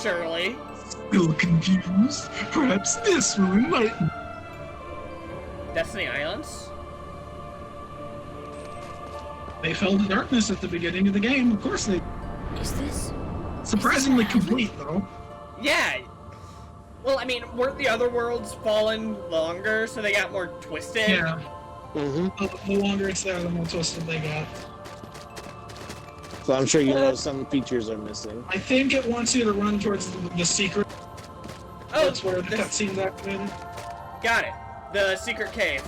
Surely. Still confused? Perhaps this will enlighten. Destiny Islands? They fell to darkness at the beginning of the game. Of course they. Is this Surprisingly complete, though. Yeah. Well, I mean, weren't the other worlds fallen longer, so they got more twisted? Yeah. The longer it's there, the more twisted they get. So I'm sure you know some features are missing. I think it wants you to run towards the secret. Oh, that's where the cutscene's activated. Got it. The secret cave.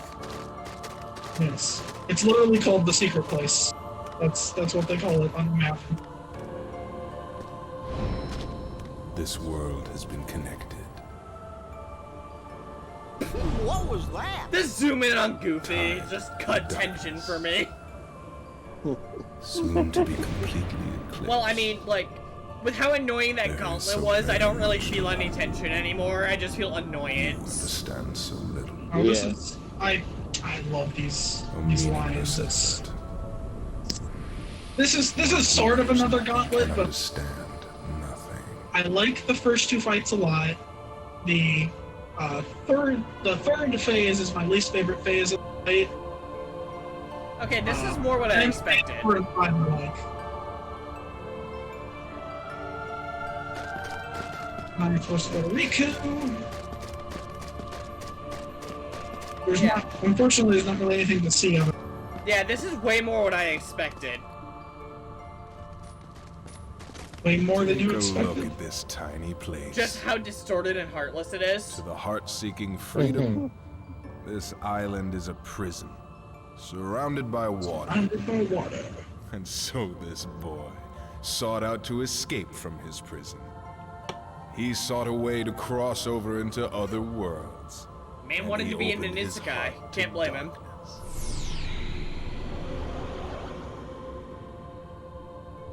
Yes. It's literally called the secret place. That's what they call it on the map. This world has been connected. What was that? This zoom in on Goofy just cut tension for me. Soon to be completely eclipsed. Well, I mean, like, with how annoying that gauntlet was, I don't really feel any tension anymore. I just feel annoyance. Understand so little. Oh, this is I love these lines. This is sort of another gauntlet, but I like the first two fights a lot. The third phase is my least favorite phase of the fight. Okay, this is more what I expected. Now you're supposed to go to Riku. Unfortunately, there's not really anything to see of it. Yeah, this is way more what I expected. Way more than you Go expected. look at this tiny place. Just how distorted and heartless it is. To the heart-seeking freedom, this island is a prison, surrounded by water. Surrounded by water. And so this boy sought out to escape from his prison. He sought a way to cross over into other worlds. Man wanted to be in an isekai. Can't blame him.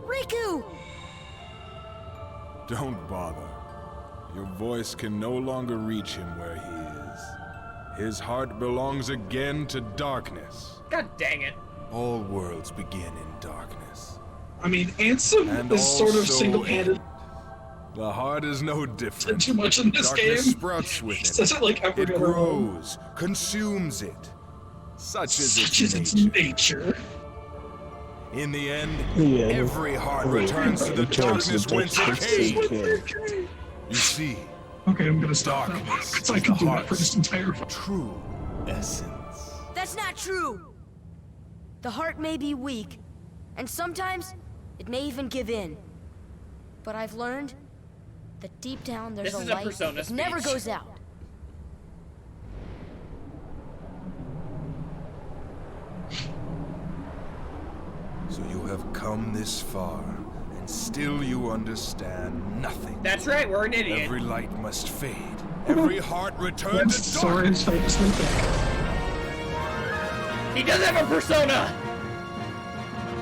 Riku! Don't bother. Your voice can no longer reach him where he is. His heart belongs again to darkness. God dang it. All worlds begin in darkness. I mean, Ansem is sort of single-handed. The heart is no different. Too much in this Darkness game. sprouts within it. Does it like ever It get along? grows, consumes it. Such is its nature. In the end, every heart returns to the darkness whence it came. You see, okay, I'm gonna stop now. Darkness I is can the do that heart's for this entire fight. true essence. That's not true! The heart may be weak, and sometimes it may even give in. But I've learned that deep down there's This is a a light Persona that never speech. goes out. So you have come this far, and still you understand nothing. That's right, we're an idiot. Every light must fade. Every heart return to Soren's darkness. famously thick. He does have a persona!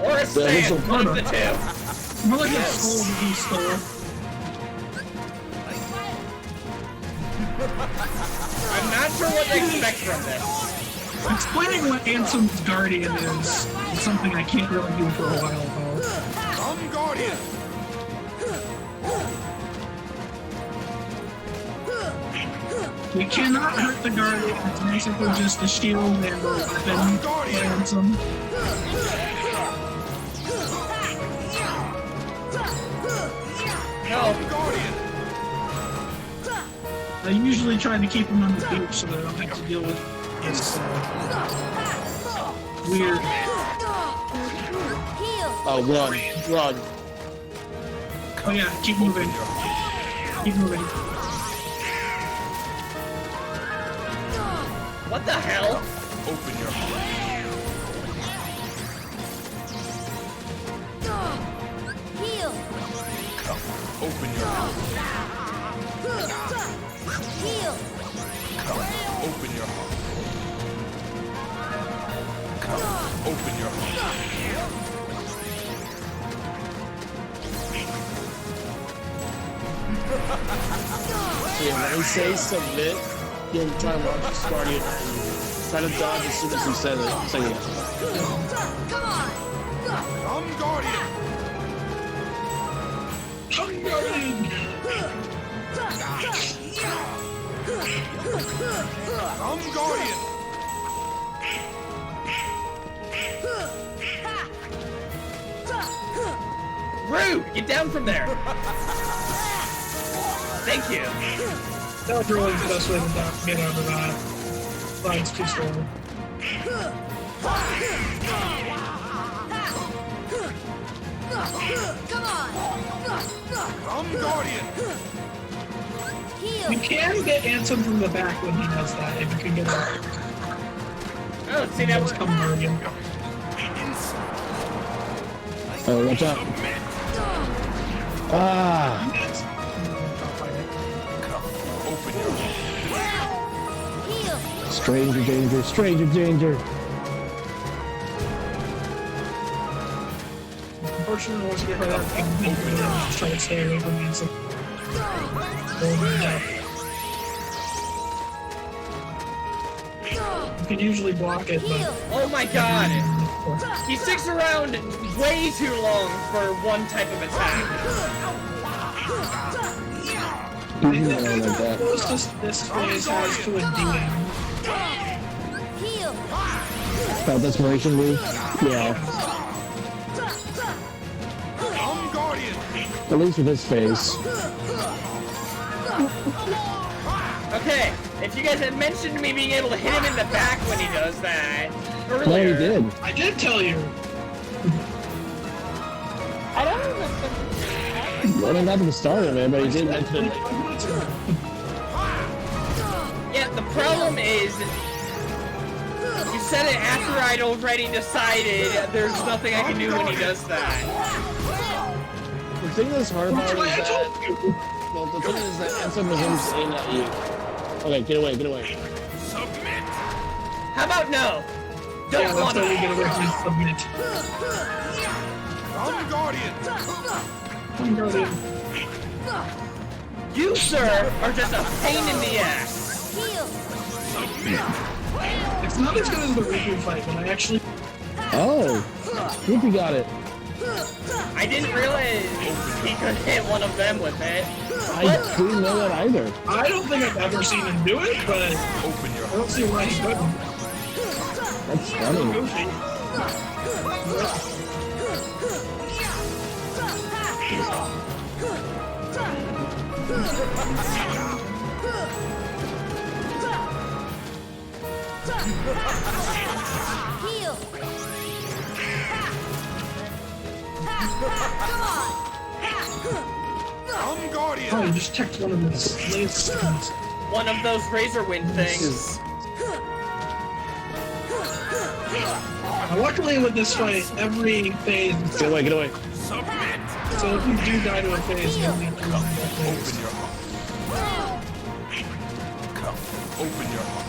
Or a stance, one of the two. More like a soul that he stole. I'm not sure what to expect from this. Explaining what Ansem's Guardian is something I can't really do for a while, though. Come, Guardian! You cannot hurt the Guardian. It's basically just a shield and a weapon for Ansem. No. Guardian! I usually try to keep him on the beach so that I don't have to deal with his weird. Oh, run. Oh yeah, keep moving. Keep moving. What the hell? Open your heart. Heal! Come, open your heart. Heal! Come, open your heart. Come, open your heart. Yeah, when he says submit, you'll try and launch his Guardian at you. Try to dodge as soon as he says it. Say it. Come, Guardian! Come, Guardian! down from there. Thank you. That was really the best way to get out of that. Fight's too slow. Come on! I'm Guardian! You can get Ansem from the back when he does that, if you can get it. Oh, see that Let's one. come Morgan. Oh, watch out. Ah! Stranger danger, stranger danger. Unfortunately, once you get that, I can just try to stay away from Ansem. You can usually block it, but... Oh my god! He sticks around way too long for one type of attack. I think that's the closest this phase has to a DM. That desperation move? Yeah. I'm Guardian! At least with this phase. Okay, if you guys had mentioned me being able to hit him in the back when he does that No, earlier. he did. I did tell you. I don't remember. Well, not at the start of it, but he did mention it. Yeah, the problem is, you said it after I'd already decided there's nothing I can do when he does that. The thing that's hard about it That's why is I that... told you. Well, the thing is that Ansem zooms in at you. Okay, get away, get away. Submit! How about no? Yeah, Don't that's want how we get to. away from submit. I'm Guardian! I'm Guardian. You, sir, are just a pain in the ass. It's not as good as the Riku fight, but I actually... Oh! Whoopie got it. I didn't realize he could hit one of them with it. I didn't know that either. I don't think I've ever seen him do it, but I don't see why he couldn't. That's funny. Goofy. I'm Guardian! Oh, you just checked one of his laser guns. One of those razor wind things. Luckily with this fight, every phase... Get away, get away. Submit! So if you do die to a phase, you'll need to run that phase. Open your heart. Come, open your heart.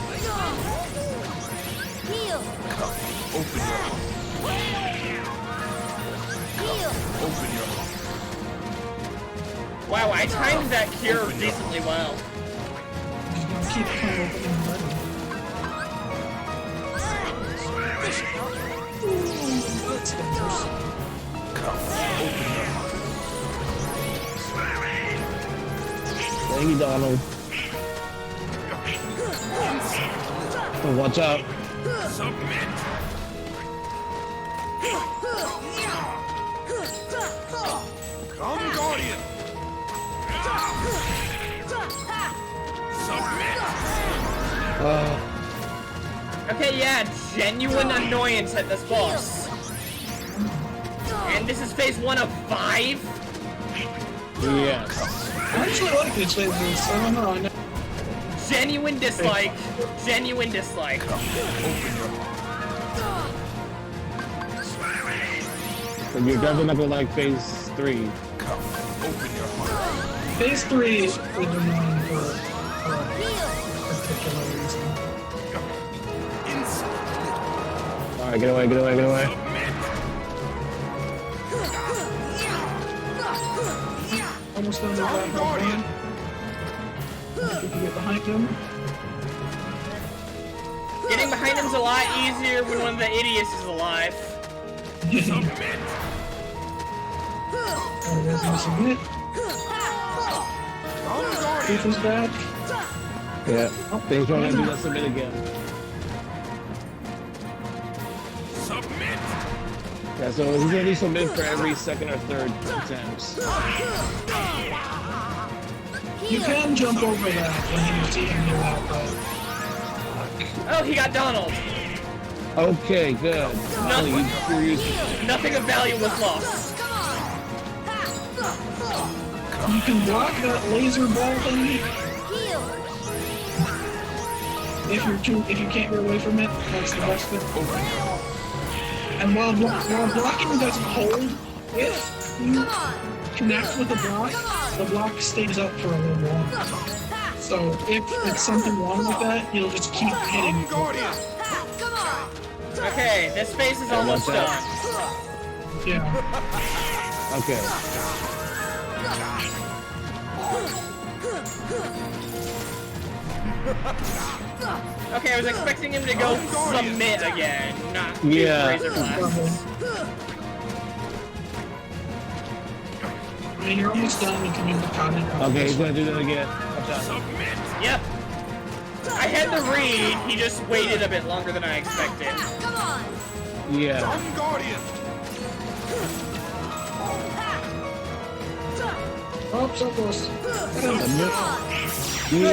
Come, open your heart. Open your heart. Wow, I timed that cure decently well. Just gonna keep trying to open and running. That's dangerous. Come, open your heart. Thank you, Donald. Oh, watch out. Submit! Come, Guardian! Submit! Okay, yeah, genuine annoyance at this boss. And this is phase 1 of 5? Yes. I actually like these phases. I don't know. I know. Genuine dislike. Genuine dislike. Open your heart. But you're definitely not gonna like phase 3. Come, open your heart. Phase 3 is annoying for a particular reason. Inside. Alright, get away, get away, get away. Submit! Almost done with that I'm Guardian! If you can get behind him. Getting behind him's a lot easier when one of the idiots is alive. Submit! There's no submit. I'm Guardian! Thief is back. Yeah. They're trying to do that submit again. Submit! Yeah, so he's gonna do some mid for every second or third attempts. You can jump over that when you see him do that, but... Oh, he got Donald. Okay, good. Nothing of value was lost. You can block that laser ball thing. If you can't get away from it, that's the best thing. And while blocking doesn't hold, if you connect with the block stays up for a little while. So if it's something wrong with that, you'll just keep hitting it. Okay, this phase is almost done. Yeah. Okay. Okay, I was expecting him to go submit again, not Razor Blast. I mean, you're almost done. You can use the comment. Okay, he's gonna do that again. Submit. Yep. I had to read. He just waited a bit longer than I expected. Yeah. Oh, so close. You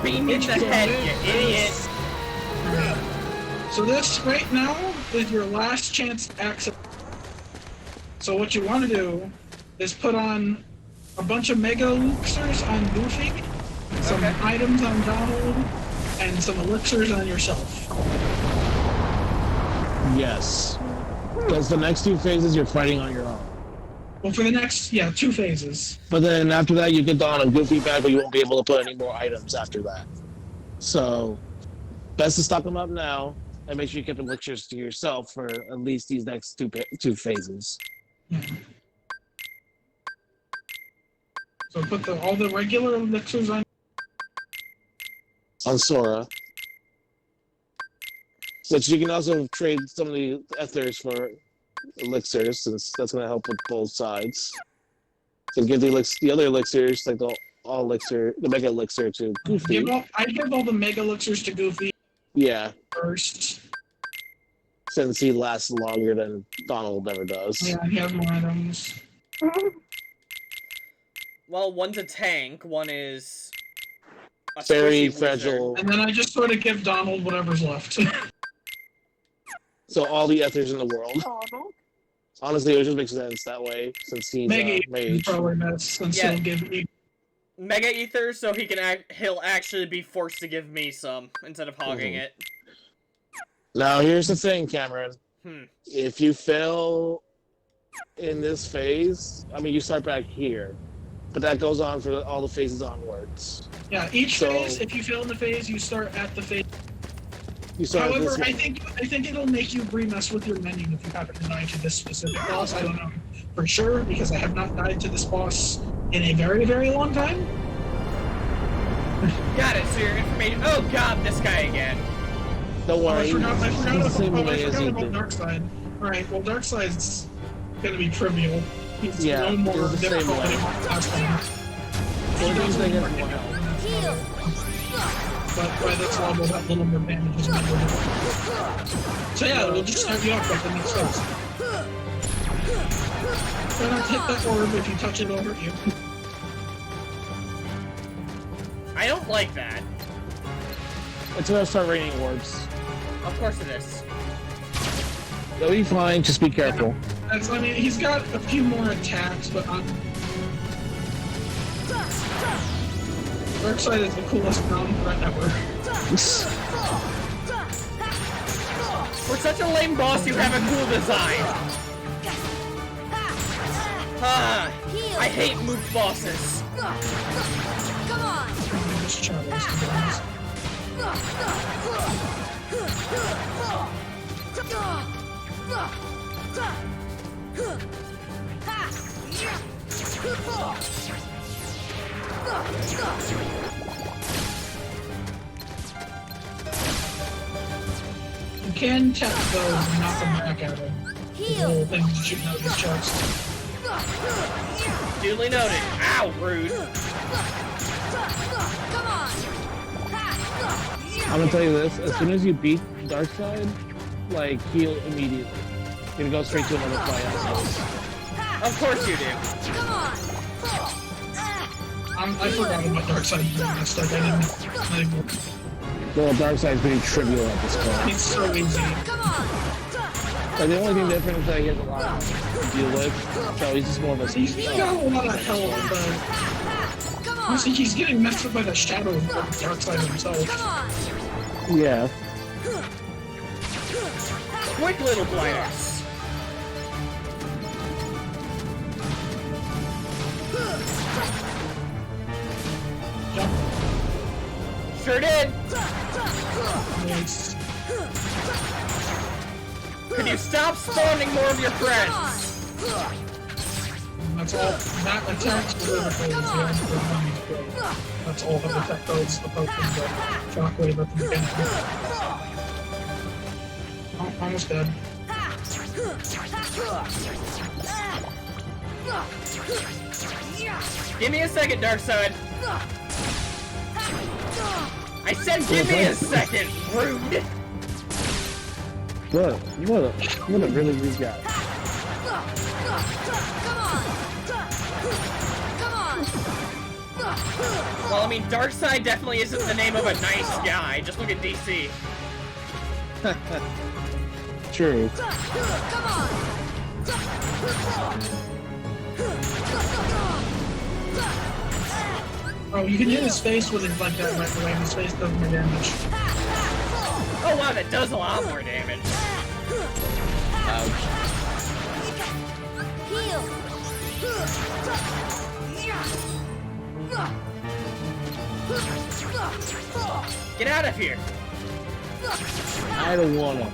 beat me in the head, you idiot. So this right now is your last chance to access. So what you want to do is put on a bunch of mega elixirs on Goofy, some items on Donald, and some elixirs on yourself. Yes. Because the next two phases you're fighting on your own. Well, for the next, 2 phases. But then after that you get Donald and Goofy back, but you won't be able to put any more items after that. So, best to stock them up now, and make sure you keep the elixirs to yourself for at least these next two phases. So put all the regular elixirs on Sora. But you can also trade some of the ethers for elixirs, since that's going to help with both sides. So give the other elixirs, like the mega elixir to Goofy. I give all the mega elixirs to Goofy. Yeah. First. Since he lasts longer than Donald ever does. Yeah, he has more items. Well, one's a tank, one is a very squishy fragile. wizard. And then I just sort of give Donald whatever's left. So all the ethers in the world. Honestly, it just makes sense that way, since he's Mega mage. probably best, since he'll give me. Mega Ether, so he'll actually be forced to give me some, instead of hogging it. Now, here's the thing, Cameron. If you fail in this phase, I mean, you start back here. But that goes on for all the phases onwards. Yeah, each phase, if you fail in the phase, you start at the phase. However, I think it'll make you remess with your menu if you happen to die to this specific boss. I don't know for sure, because I have not died to this boss in a very, very long time. Got it, so your information... Oh god, this guy again. Don't worry. I forgot about Darkseid. Alright, well Darkseid's gonna be trivial. He's no more difficult than last time. But by this level, that little more damage is not worth it. So yeah, we'll just start you off with the next phase. Try not to hit that orb. If you touch it, it'll hurt you. I don't like that. It's gonna start raining orbs. Of course it is. It'll be fine, just be careful. I mean, he's got a few more attacks, but Darkseid is the coolest ground threat ever. For such a lame boss, you have a cool design. I hate moof bosses. Come on. Just Charles, to be honest. You can tap those and knock them back at him. The little things shooting out of his chest. Duly noted. Ow, rude. I'm gonna tell you this, as soon as you beat Darkseid, like, heal immediately. Gonna go straight to another fight afterwards. Of course you do. I forgot about Dark Side. Stuff I didn't. Well, Darkseid's pretty trivial at this point. It's so easy. Like, the only thing different is that he has a lot to deal with, so he's just more of a He's got a lot of health, but honestly, he's getting messed up by the shadow of Darkseid himself. Yeah. Quick little blinders. Jump. Sure did. Nice. Could you stop spawning more of your friends? That's all. That attack's political. That's all that attack does. The poke and the shockwave at the beginning. Almost dead. Give me a second, Darkseid. I said give me a second, rude. What a really rude guy. Well, I mean, Darkseid definitely isn't the name of a nice guy. Just look at DC. True. Oh, you can hit his face with it like that right away. His face does more damage. Oh wow, that does a lot more damage. Get out of here! I don't wanna.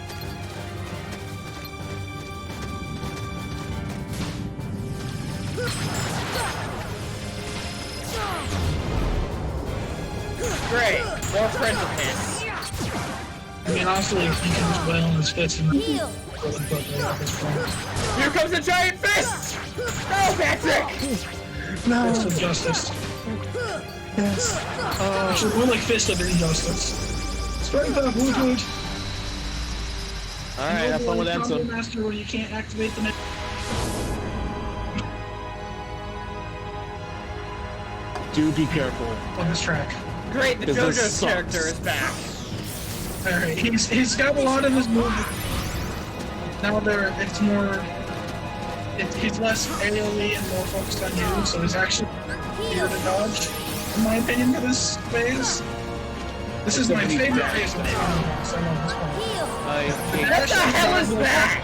Great, more friends of his. I mean, honestly, if you can just wail on his fist and Heal. Here comes a giant fist! No, Patrick! no. Fist of justice. Yes. Actually, more like fist of injustice. Strength up, Woodwood. Alright, have fun with Ansem. Master where you can't activate the. Do be careful. On this track. Great, the Because this JoJo's sucks. character is back. Alright, he's got a lot of his moves. Now it's more. He's less AoE and more focused on you, so he's actually easier to dodge, in my opinion, for this phase. This is my favorite phase of the final boss. I love this one. What the hell is that?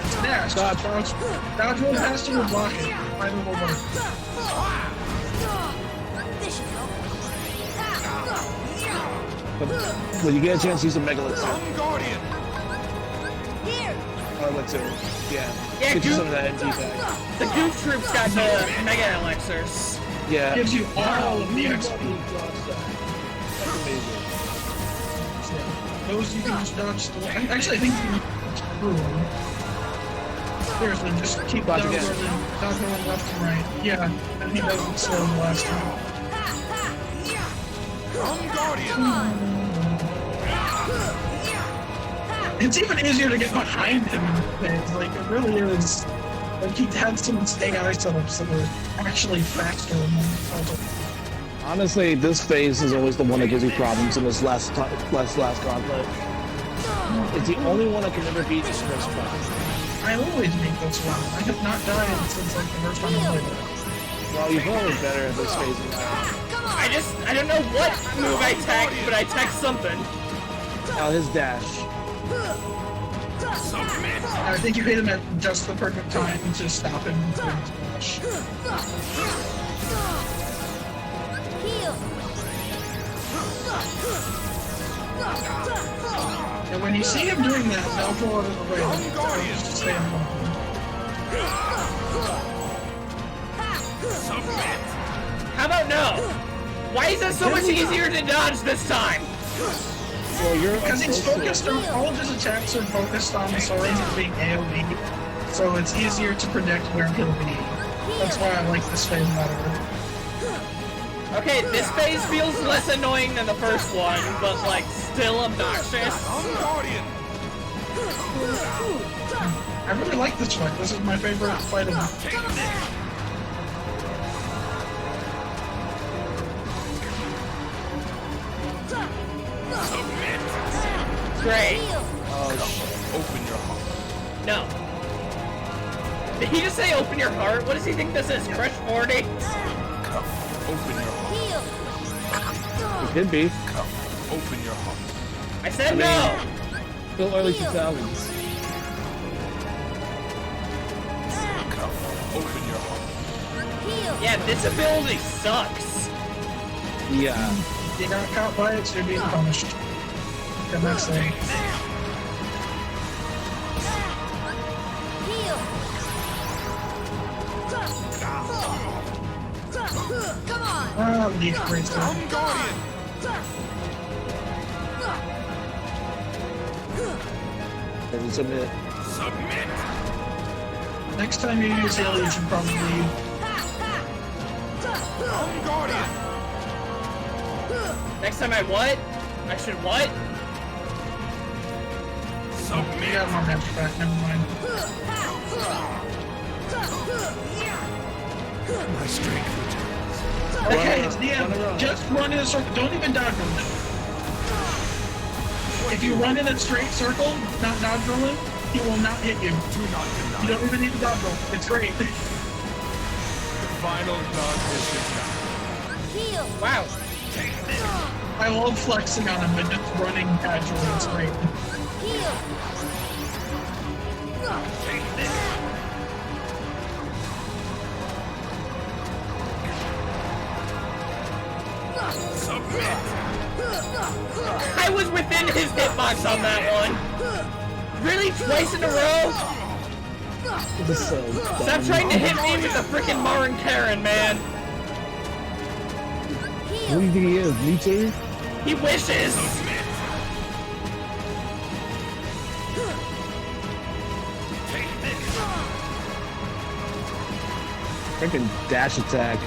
It's dash. Dodge roll faster or block it. Either will work. When you get a chance, use a Mega Elixir. Guardian. Or Elixir. Yeah. Yeah, Get you Goof- some of that MG back. The Goof Troop's got the Mega Elixirs. Yeah. Gives you all of the That's XP. amazing. Those you can just dodge. Actually, I think you can screw them. Seriously, just keep Dodge dodge again. rolling left and right. Yeah, and he doesn't slow the last time. Guardian. It's even easier to get behind him in phase. Like, it really is. Like, he had some AI setups that were actually faster than the Honestly, this phase is always the one that gives me problems in this last conflict. It's the only one I can never beat this first fight. I always make this one. I have not died since, like, the first time I played it. Well, you're always better at this phase than I I don't know what move I tech, but I tech something. am. Now his dash. I think you hit him at just the perfect time to stop him from his dash. And when you see him doing that, don't go out of the way. Just stay on top of him. How about no? Why is that so much easier to dodge this time? Well, you're Because he's supposed to- focused on, all of his attacks are focused on the swords and being AoE, so it's easier to predict where he'll be. That's why I like this phase better. Okay, this phase feels less annoying than the first one, but like still obnoxious. Guardian. I really like this fight. This is my favorite fight of the Great. Open your heart. No. Did he just say open your heart? What does he think this is? Crush 40? Come, open your heart. It could be. Come, open your heart. I said no! Still early 2000s. Come, open your heart. Yeah, this ability sucks. Yeah. You got caught by it, so you're being punished. Can I say? Ah, leaf bracelet. Come, Guardian. Doesn't submit. Submit. Next time you use Haley, you should probably Come, Guardian. Next time I what? I should what? you Submit. got more magic back, never mind. My strength returns. Okay, it's the end. Just run in a circle. Don't even dodge roll. If you run in a straight circle, not dodge rolling, he will not hit you. Do not You deny. don't even need to dodge roll. It's great. The final darkness is now. Wow. I love flexing on him and just running casually. It's great. Submit. I was within his hitbox on that one. Really? Twice in a row? This is so Stop dumb. trying to hit me with the frickin' Marin Karen, man. Who do you think he is? Me too? He wishes. Freaking dash attack.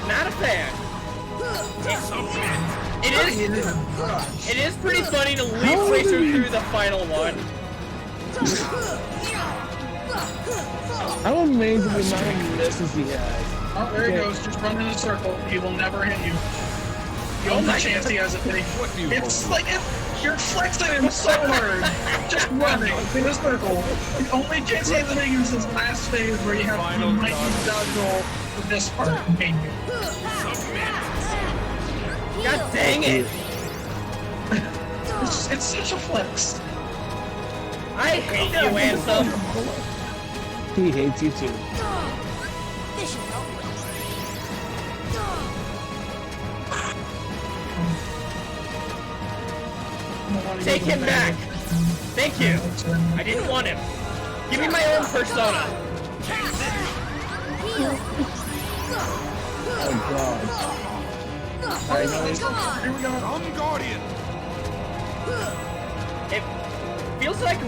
Not a fan. It is pretty funny to leave Tracer through the final one. I'm amazed at the amount of misses he has. Oh, there he Okay. goes. Just run in a circle. He will never hit you. The only chance he has of hitting. What do you It's like you're flexing him so hard. Just running in a circle. The only chance he has of hitting is his last phase where you have Final you might use dodge roll for this part and gain you. God dang it. It's such a flex. I hate you, Ansem. He hates you too. Take him back. Thank you. I didn't want him. Give me my own persona. Oh god. Alright, here we go. Come, Guardian. It feels like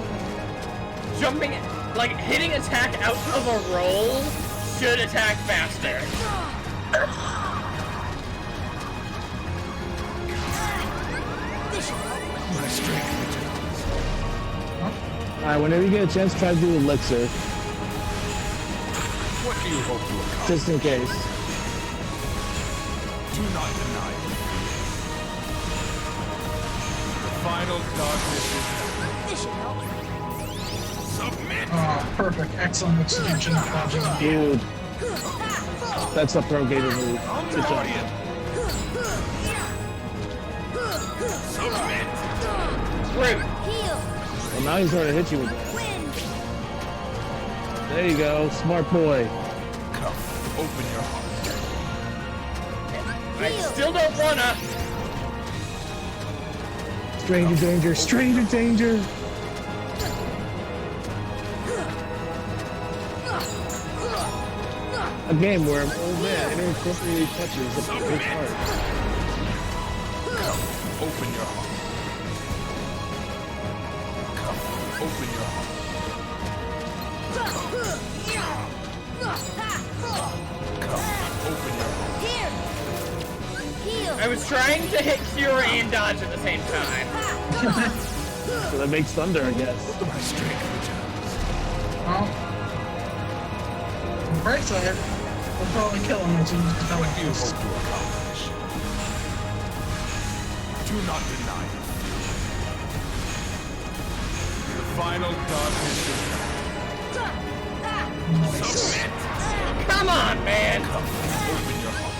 jumping, like hitting attack out of a roll should attack faster. My strength returns. Alright, whenever you get a chance, try to do elixir. What do you hope to accomplish? Just in case. Do not deny it. The final darkness is now. Submit. Oh, perfect. Excellent execution of dodging. Dude. That's a pro gamer move. Come, Good job. Guardian. Submit. Rude. Well, now he's going to hit you with that. There you go. Smart boy. Come, open your heart. I still don't wanna. Stranger danger. Stranger danger. A game where an old man inappropriately touches a big part. Come, open your heart. Come, open your heart. Come, open your heart. I was trying to hit Cure and dodge at the same time. So that makes thunder, I guess. My strength returns. Well, on the bright side, we'll probably kill him as soon as he's What do you used. hope to accomplish? Do not deny it. The final darkness is submit! Come on, man! Open your heart.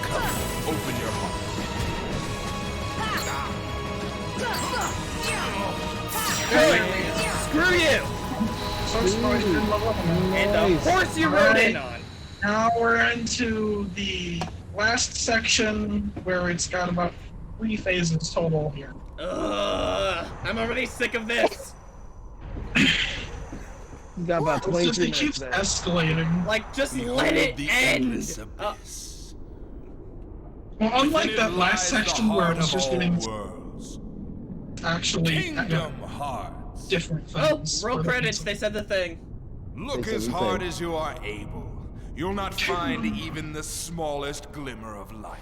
Come, open your heart. Screw you! So smart, he didn't level up on that. And the horse you rode in on. Now we're into the last section where it's got about 3 phases total here. Ugh, I'm already sick of this. You got about It's just 23 it keeps minutes there. escalating. Like, just Behold let it the end. endless abyss. Well, unlike Within that it last lies the section where heart it was of just all getting worlds. actually Kingdom Hearts. different Oh, things. roll for the credits. console. They said the thing. Look They said as we hard could. as you are able. You'll not find even the smallest glimmer of light.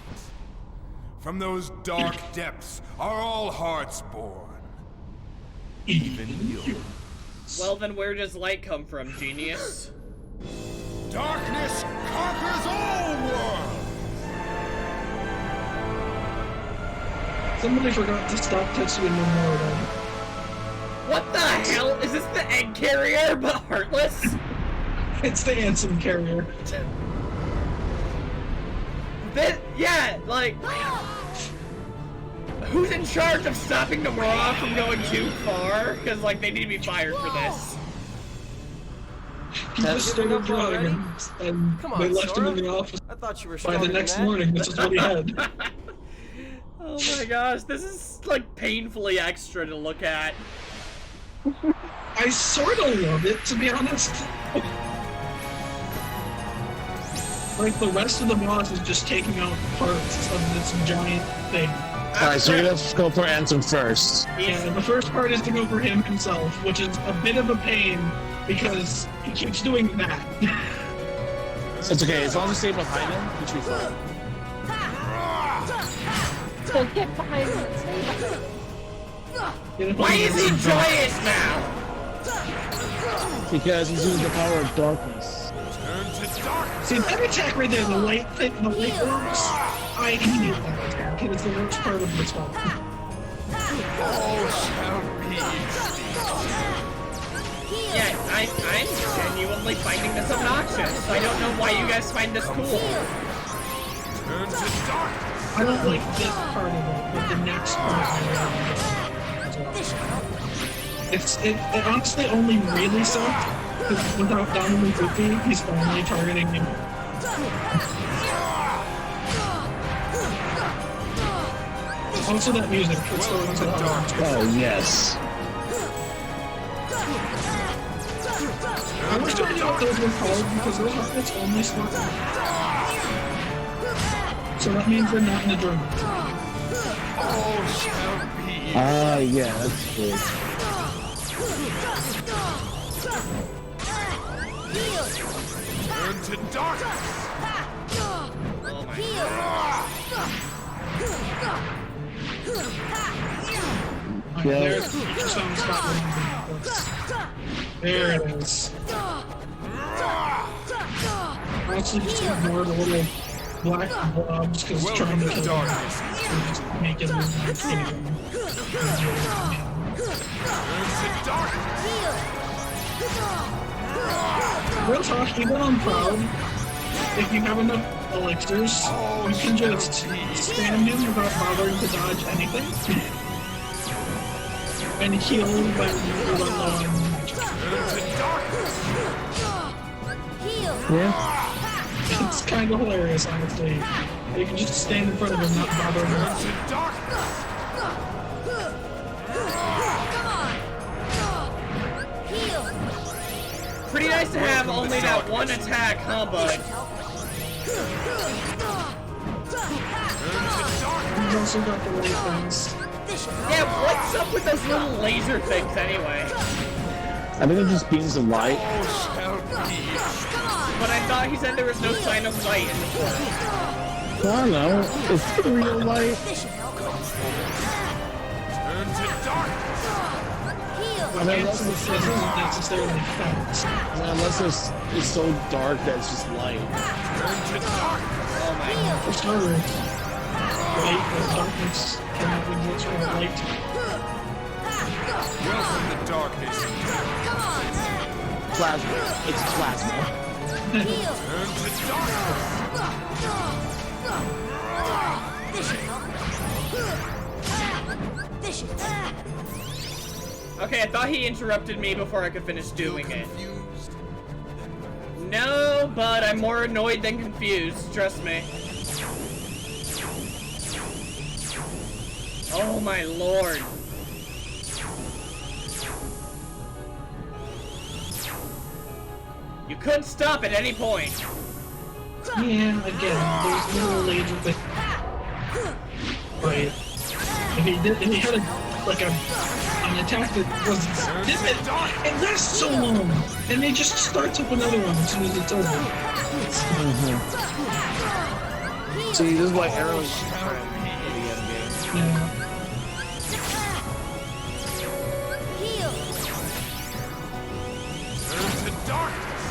From those dark depths are all hearts born. Even you. Well, then where does light come from, genius? Darkness conquers all worlds! Somebody forgot to stop Tetsuya Nomura. What the hell? Is this the egg carrier, but heartless? It's the Ansem carrier. Yeah, like... Who's in charge of stopping Nomura from going too far? Because, like, they need to be fired for this. He just started drawing and Come on, they left him Sora. in the office. I thought you were By stronger the than next that. morning, this is what he had. Oh my gosh, this is, like, painfully extra to look at. I sort of love it, to be honest. Like, the rest of the boss is just taking out parts of this giant thing. Alright, so we're gonna go for Ansem first. And the first part is to go for him himself, which is a bit of a pain because he keeps doing that. It's okay, as long as you stay behind him, you should be fine. Don't get behind me. Why is he joyous now? Because he's using the power of darkness. Turn to darkness! See, that attack right there, the light thing, the light orbs, I hate that attack. It is the worst part of this one. All shall be Yeah, I'm genuinely finding this obnoxious. I don't know why you guys find this cool. Turn to darkness! I don't like this part of it, but the next part I really like. It honestly only really sucked because without Donovan Goofy, he's only targeting him. Also that music, it's the ones that Oh, yes. I wish I knew what those were called because those are it's only spot. So that means they're not in the German. All shall be Ah, yeah, that's good. Turn to darkness! Yeah. There's just on the spot. There it is. Actually, just ignore the little black blobs because it's trying Welcome to to kill darkness. just make it look like Turn to darkness! Real talk, even on Proud, if you have enough elixirs, you can just stand him without bothering to dodge anything. And heal when you run low on magic. Turn to darkness! Yeah? It's kind of hilarious, honestly. You can just stand in front of him, not bother him. To darkness! Pretty nice to have only that one attack, huh, bud? He's also got the light things. Yeah, what's up with those little laser things anyway? I think it just beams of light. All shall be But I thought he said there was no sign of light in this world. I don't know. It's real light. Turn to darkness! But Ansem isn't necessarily fast. I mean, unless it's so dark that it's just light. Oh my god. For starters, light and darkness cannot exist without light. Welcome to darkness. Plasma. It's plasma. Turn to darkness. Okay, I thought he interrupted me before I could finish doing it. Confused? No, but I'm more annoyed than confused, trust me. Oh my lord. You could stop at any point. Yeah, again, there's no laser with. Right. If he had an attack that was it lasts so long, and it just starts up another one as soon as it's over. See, this is why arrows in the end game. Yeah. Turn to darkness.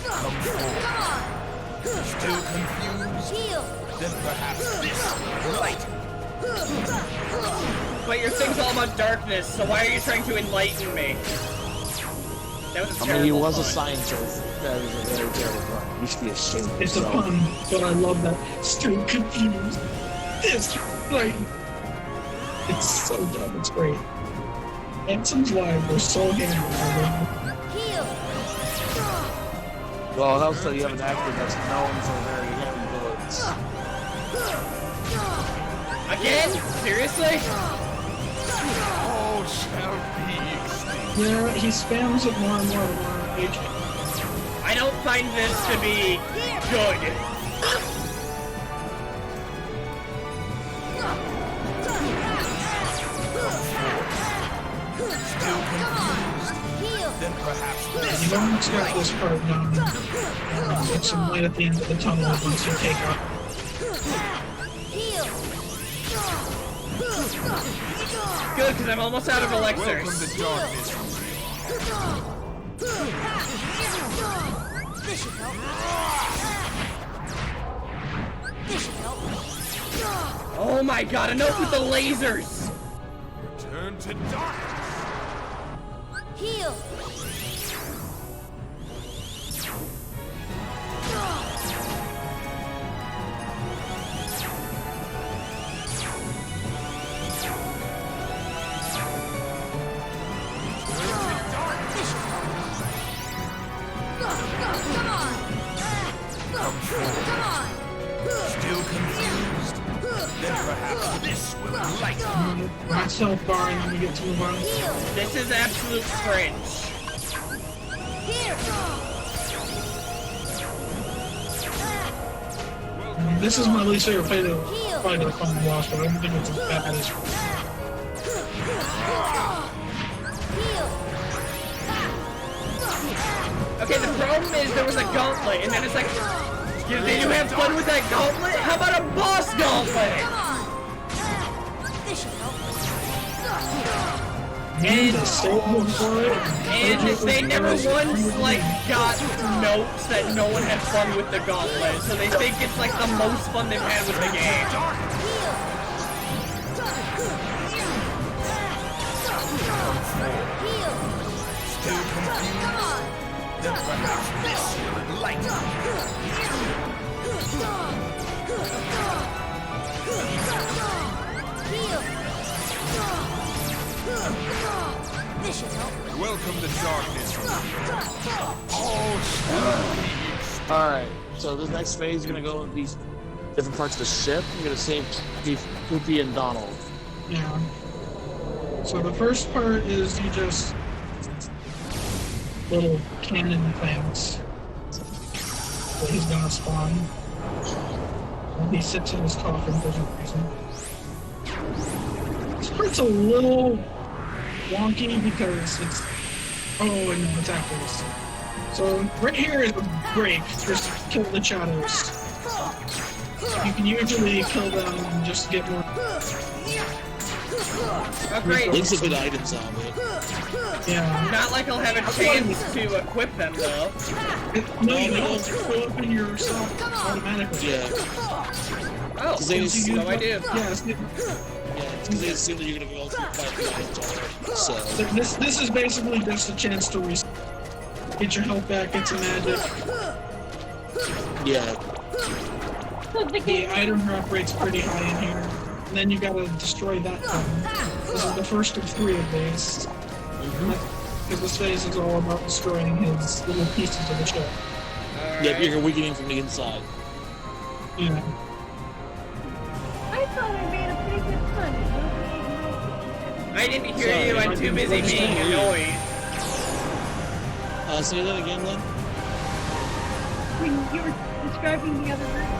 Come forward. Still confused? Then perhaps this light. But your thing's all about darkness, so why are you trying to enlighten me? That was a I mean, he terrible was a pun. scientist. That is a very terrible pun. You should be ashamed of It's a yourself. pun, but I love that. Still confused. It's like it's so dumb. It's great. Ansem's lives were so handled. Well, it helps that you have an actor that's known for very heavy bullets. Again? Seriously? All shall be extinct. Yeah, he spams it more and more and more each. I don't find this to be good. Still confused? Then perhaps this. You've almost got this part done. There's some light at the end of the tunnel once you take out. Good, because I'm almost out of Welcome elixirs. to darkness. Oh my god, enough with the lasers! Turn to darkness. Heal! Still confused? Then perhaps this will lighten. Not so far, and then you get to move on. This is absolute cringe. This is my least favorite fight of the final boss, but I don't think it's as bad as. Okay, the problem is there was a gauntlet, and then it's like, did you have fun with that gauntlet? How about a boss gauntlet? And the stable for it. And they never once, like, got notes that no one had fun with the gauntlet, so they think it's, like, the most fun they've had with the game. Still confused? Then perhaps this will lighten. Welcome to darkness. All shall be extinct. Alright, so this next phase is gonna go in these different parts of the ship. You're gonna save Goofy and Donald. Yeah. So the first part is you just little cannon things that he's gonna spawn. And he sits in his coffin for some reason. This part's a little wonky because it's and it's after this. So right here is a break. Just kill the shadows. You can usually kill them and just get more. Oh, great. At least a good items on it. Yeah. Not like I'll have a chance to equip them, though. No, you don't. You fill up in yourself automatically. Yeah. Oh, Because they assume, so I do. Yeah, because they assume that you're gonna be able to fight the items already. So this is basically just a chance to get your health back, get some magic. yeah. The item drop rate's pretty high in here. And then you gotta destroy that thing. This is the first of 3 of these. Because this phase is all about destroying his little pieces of the ship. Yep, you're weakening from the inside. Yeah. I thought I made a pretty good fun. I didn't hear Sorry, you. I'm too busy being annoyed. Say that again, Lynn. When you were describing the other room.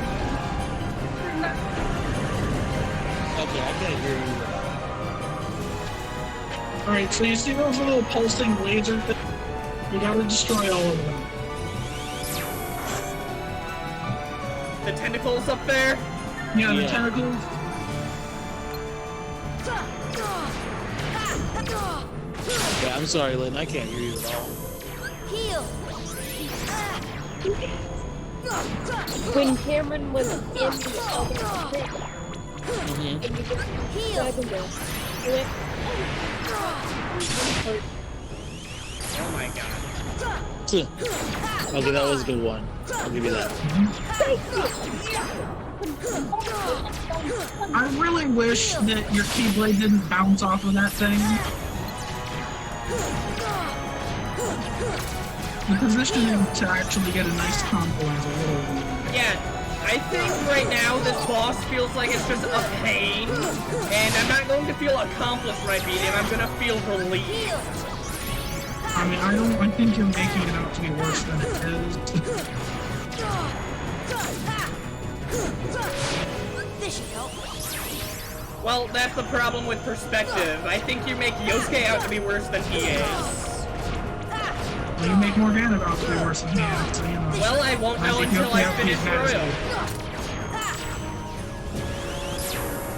Okay, I can't hear you. Alright, so you see those little pulsing laser things? You gotta destroy all of them. The tentacles up there? Yeah, the Yeah. tentacles. Okay, I'm sorry, Lynn. I can't hear you at all. Heal. When Cameron was in the other thing, Mm-hmm. and you just Heal. grabbed him, you went, Oh my god. Okay, that was a good one. I'll give you that. I really wish that your Keyblade didn't bounce off of that thing. The positioning to actually get a nice combo is a little... Yeah, I think right now this boss feels like it's just a pain, and I'm not going to feel accomplished when I beat him. I'm gonna feel relieved. I mean, I think you're making it out to be worse than it is. This should help. Well, that's the problem with perspective. I think you make Yosuke out to be worse than he is. You make Morgana out to be worse than he is, so you know. Well, I won't know until I finish Royal.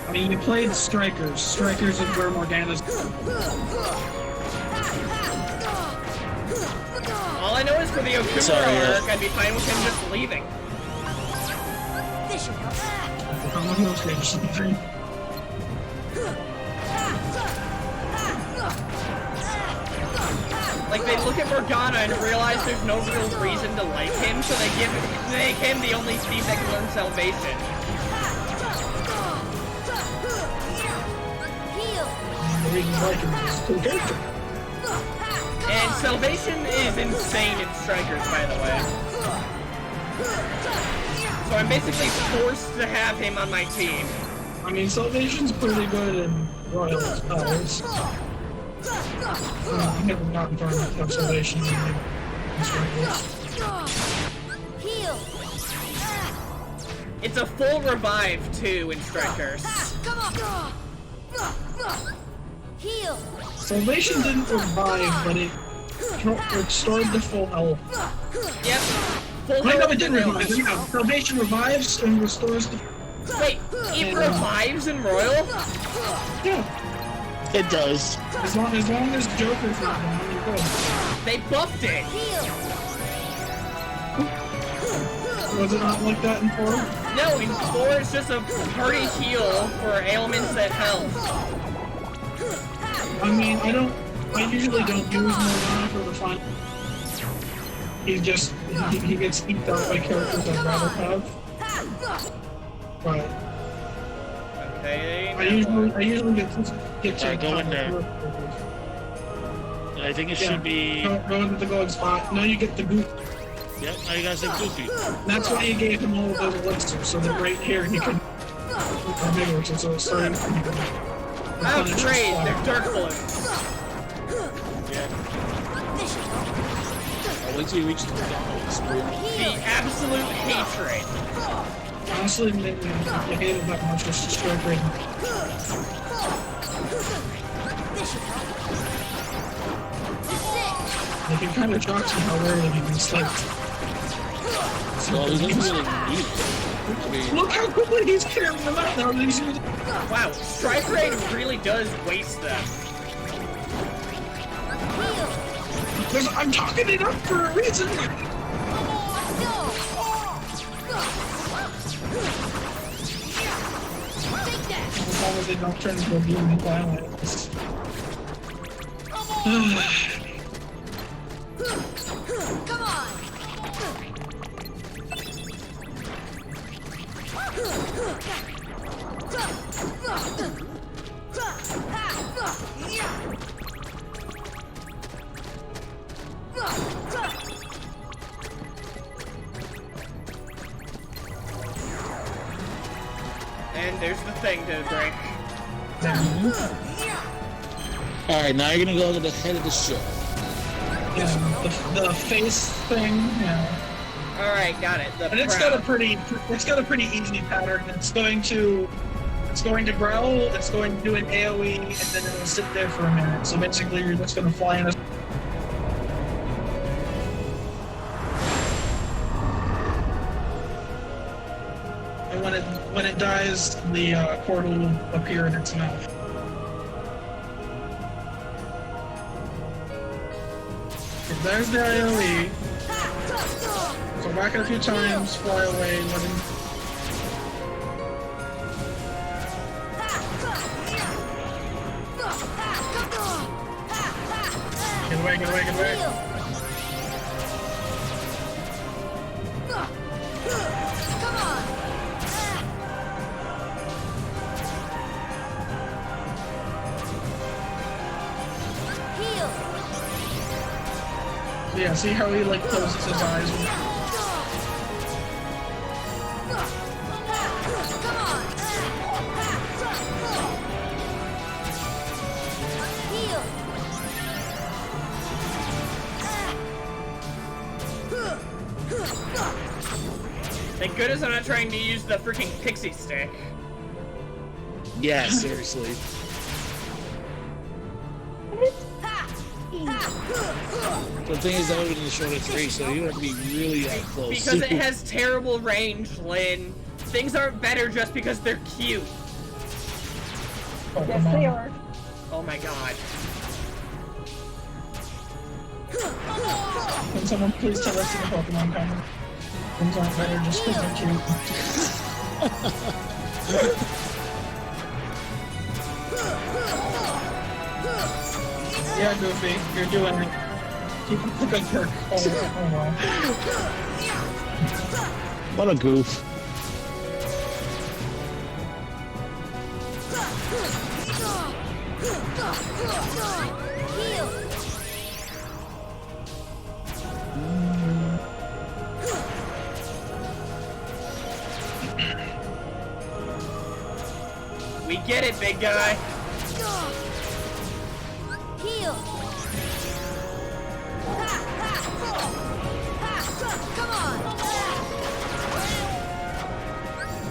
I mean, you played Strikers. Strikers is where Morgana's... All I know is for the Okumura Sorry, arc, I'd be fine with him just leaving. This should help. I'm looking at those games. Like, they look at Morgana and realize there's no real reason to like him, so they make him the only thief that can learn Salvation. Heal. The reason why I can just cool character. And Salvation is insane in Strikers, by the way. So I'm basically forced to have him on my team. I mean, Salvation's pretty good in Royal spells. I haven't gotten far enough to have Salvation in Strikers. Heal. It's a full revive, too, in Strikers. Come on. Heal. Salvation didn't revive, but it restored the full health. Yep. Full Wait, no, health it didn't and revive. health. Yeah, Salvation revives and restores the... Wait, it revives in Royal? Yeah, It does. as long as Joker's not down, you're good. They buffed it. Heal. Was it not like that in 4? No, in 4 it's just a party heal for ailments that help. I mean, I usually don't use Morgana for the fun. He gets eaten out by characters I'd rather have. But Okay, I usually get to Alright, go in there. I think it should be. Go into the golden spot. Now you get the goop. Yep, now you guys have Goofy. That's why you gave him all of those elixirs, so that right here he can bigger, so it's starting to Oh, great, they're dark balloons. I'll wait till you reach the McDonald's. The absolute hatred. Honestly, you hate it that much, it's just straight green. Like, it kind of shocks me how rarely he can sleep. Well, he doesn't really need it. Look how quickly he's carrying them out now. Wow, strike rate really does waste them. I'm talking it up for a reason. As long as they don't turn into a blooming violence. Come on! And there's the thing to break. Alright, now you're gonna go to the head of the ship. Yeah, the face thing, yeah. Alright, got it. And it's got a pretty easy pattern. It's going to growl, it's going to do an AoE, and then it'll sit there for a minute. So basically you're just gonna fly in a and when it dies, the portal will appear in its mouth. Okay, there's the AoE. So whack it a few times, fly away, let him. Get away, get away, get away. Come on! Heal! Yeah, see how he like closes his eyes? Come on! Heal! Thank goodness I'm not trying to use the freaking pixie stick. Yeah, seriously. The thing is, that would be the shortest range, so you have to be really close. Because it has terrible range, Lynn. Things aren't better just because they're cute. Oh, Yes, come on. they are. Oh my god. Can someone please tell us to the Pokemon comment? Things aren't better just because they're cute. Yeah, Goofy, you're doing it. Keep up the good work. Oh wow. What a goof. Heal! We get it, big guy. Heal! Come on!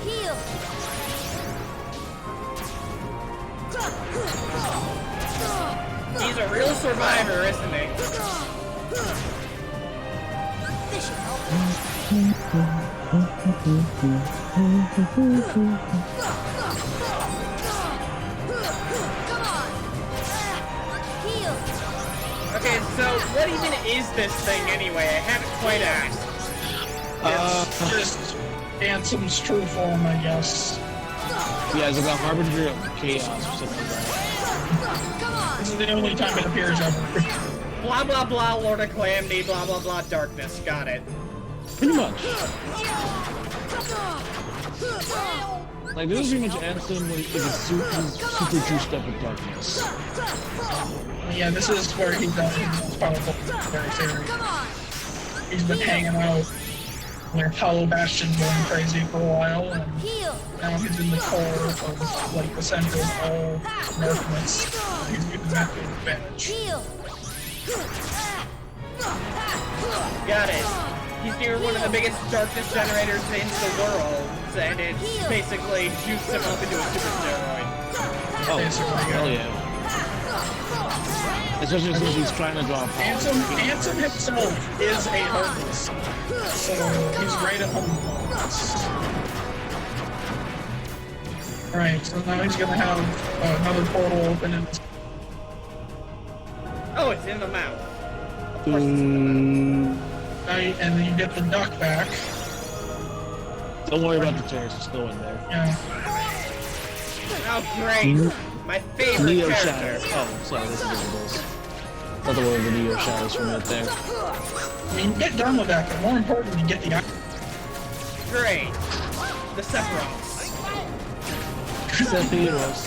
Heal! He's a real survivor, isn't he? This should help. Come on! Heal! Okay, so what even is this thing anyway? I haven't quite asked. It's just Ansem's true form, I guess. Yeah, it's like a harbinger of chaos or something like that. Come on! This is the only time it appears ever. Blah blah blah, Lord of Calamity, blah blah blah, darkness. Got it. Pretty much. Like, this is pretty much Ansem when he's super juiced up with darkness. Yeah, this is where he does his most powerful theory. Come on! He's been hanging out with Hollow Bastion going crazy for a while, and Heal! now he's in the core of, like, the center of all nerfness. He's using that to his advantage. Heal! Got it. He's near one of the biggest darkness generators in the world, and it's basically juiced him up into a super steroid. Oh, Basically, hell yeah. Especially since he's trying to draw power. Ansem himself is a Heartless. So he's right at home. Alright, so now he's gonna have another portal open and Oh, it's in the mouth. and then you get the duck back. Don't worry about the terrorists, just go in there. Yeah. Oh, great. My favorite Neo character. Shadows. Oh, sorry, this is what it is. Thought the word of the Neo Shadows from right there. I mean, get done with that, but more importantly, get the Great. The Sephiroths. Sephiroth.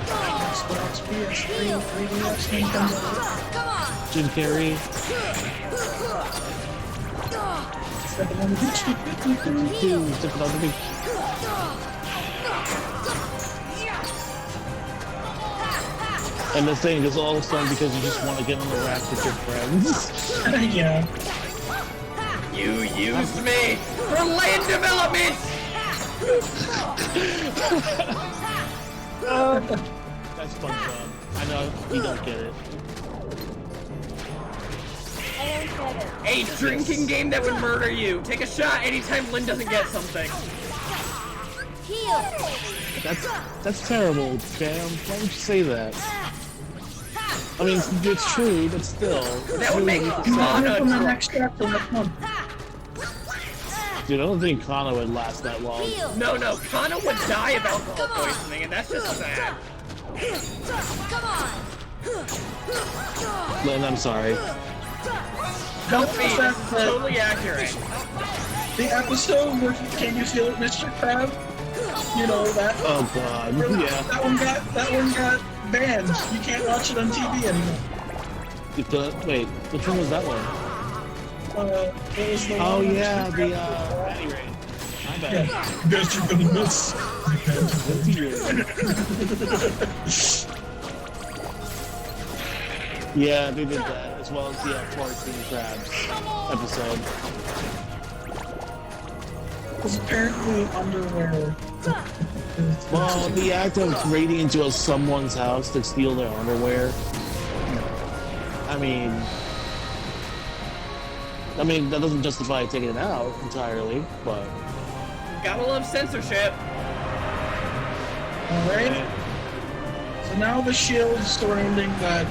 Xbox, PS3, 3DS, Nintendo. Jim Carrey. Stepping on the beach. Stepping on the beach. And the thing is all fun because you just want to get on the raft with your friends. Yeah. You used me for land development! That's fun, John. I know you don't get it. I don't get it. A drinking game that would murder you. Take a shot anytime Lynn doesn't get something. Heal! That's terrible, Bam. Why would you say that? I mean, it's true, but still. That would make From the Kana next chapter next month. Dude, I don't think Kana would last that long. No, Kana would die of alcohol poisoning, and that's just sad. Lynn, I'm sorry. Help me, this is totally accurate. The episode where Can You Feel It, Mr. Crab? You know that. Oh god, yeah. That one got banned. You can't watch it on TV anymore. Wait, which one was that one? It was the Oh one yeah, Mr. the Crab- Patty Rain. My bad. Yeah. Guess you're gonna miss. Yeah, they did that, as well as the Quarantine Crabs episode. Because apparently underwear. Well, the act of raiding into someone's house to steal their underwear. I mean, that doesn't justify taking it out entirely, but. Gotta love censorship. Alright. So now the shield surrounding that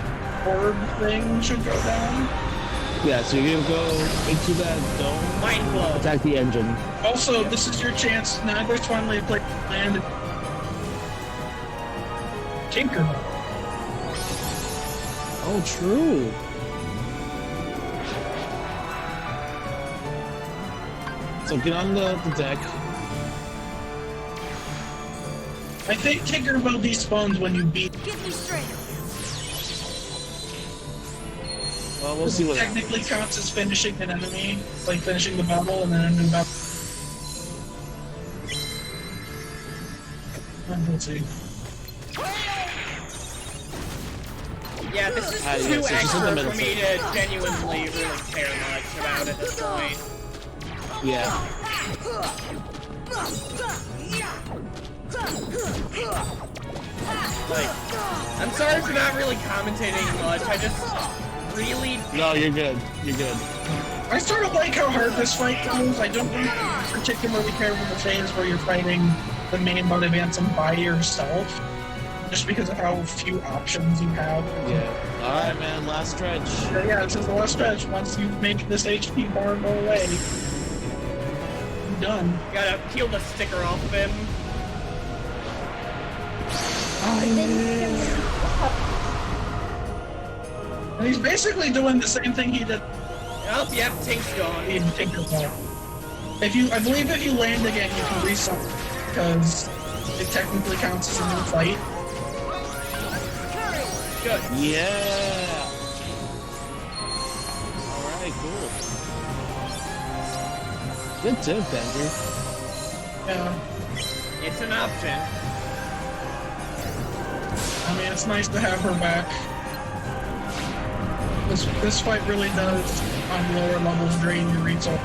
orb thing should go down. Yeah, so you're gonna go into that dome, Mind blow. attack the engine. Also, this is your chance. Now there's finally a place to land. Tinkerbell. Oh, true. So get on the deck. I think Tinkerbell despawns when you beat. Give me strength! Well, we'll see what happens. Technically counts as finishing an enemy, like finishing the battle and then a new battle. Let's see. Yeah, this is Yeah, too so she's in the extra middle. for me to genuinely really care much about at this point. Yeah. Like, I'm sorry for not really commentating much. I just really... No, you're good. You're good. I sort of like how hard this fight goes. I don't really particularly care for the phase where you're fighting the main mode of Ansem by yourself, just because of how few options you have. Yeah. Alright, man, last stretch. But yeah, this is the last stretch. Once you make this HP bar go away, you're done. Gotta peel the sticker off of him. And he's basically doing the same thing he did Oh, yep, Tink's gone. in Tinkerbell. I believe if you land again, you can reset, because it technically counts as a new fight. Good. Yeah. Alright, cool. Good tip, Andrew. Yeah. It's an option. I mean, it's nice to have her back. This fight really does, on lower levels, drain your resource.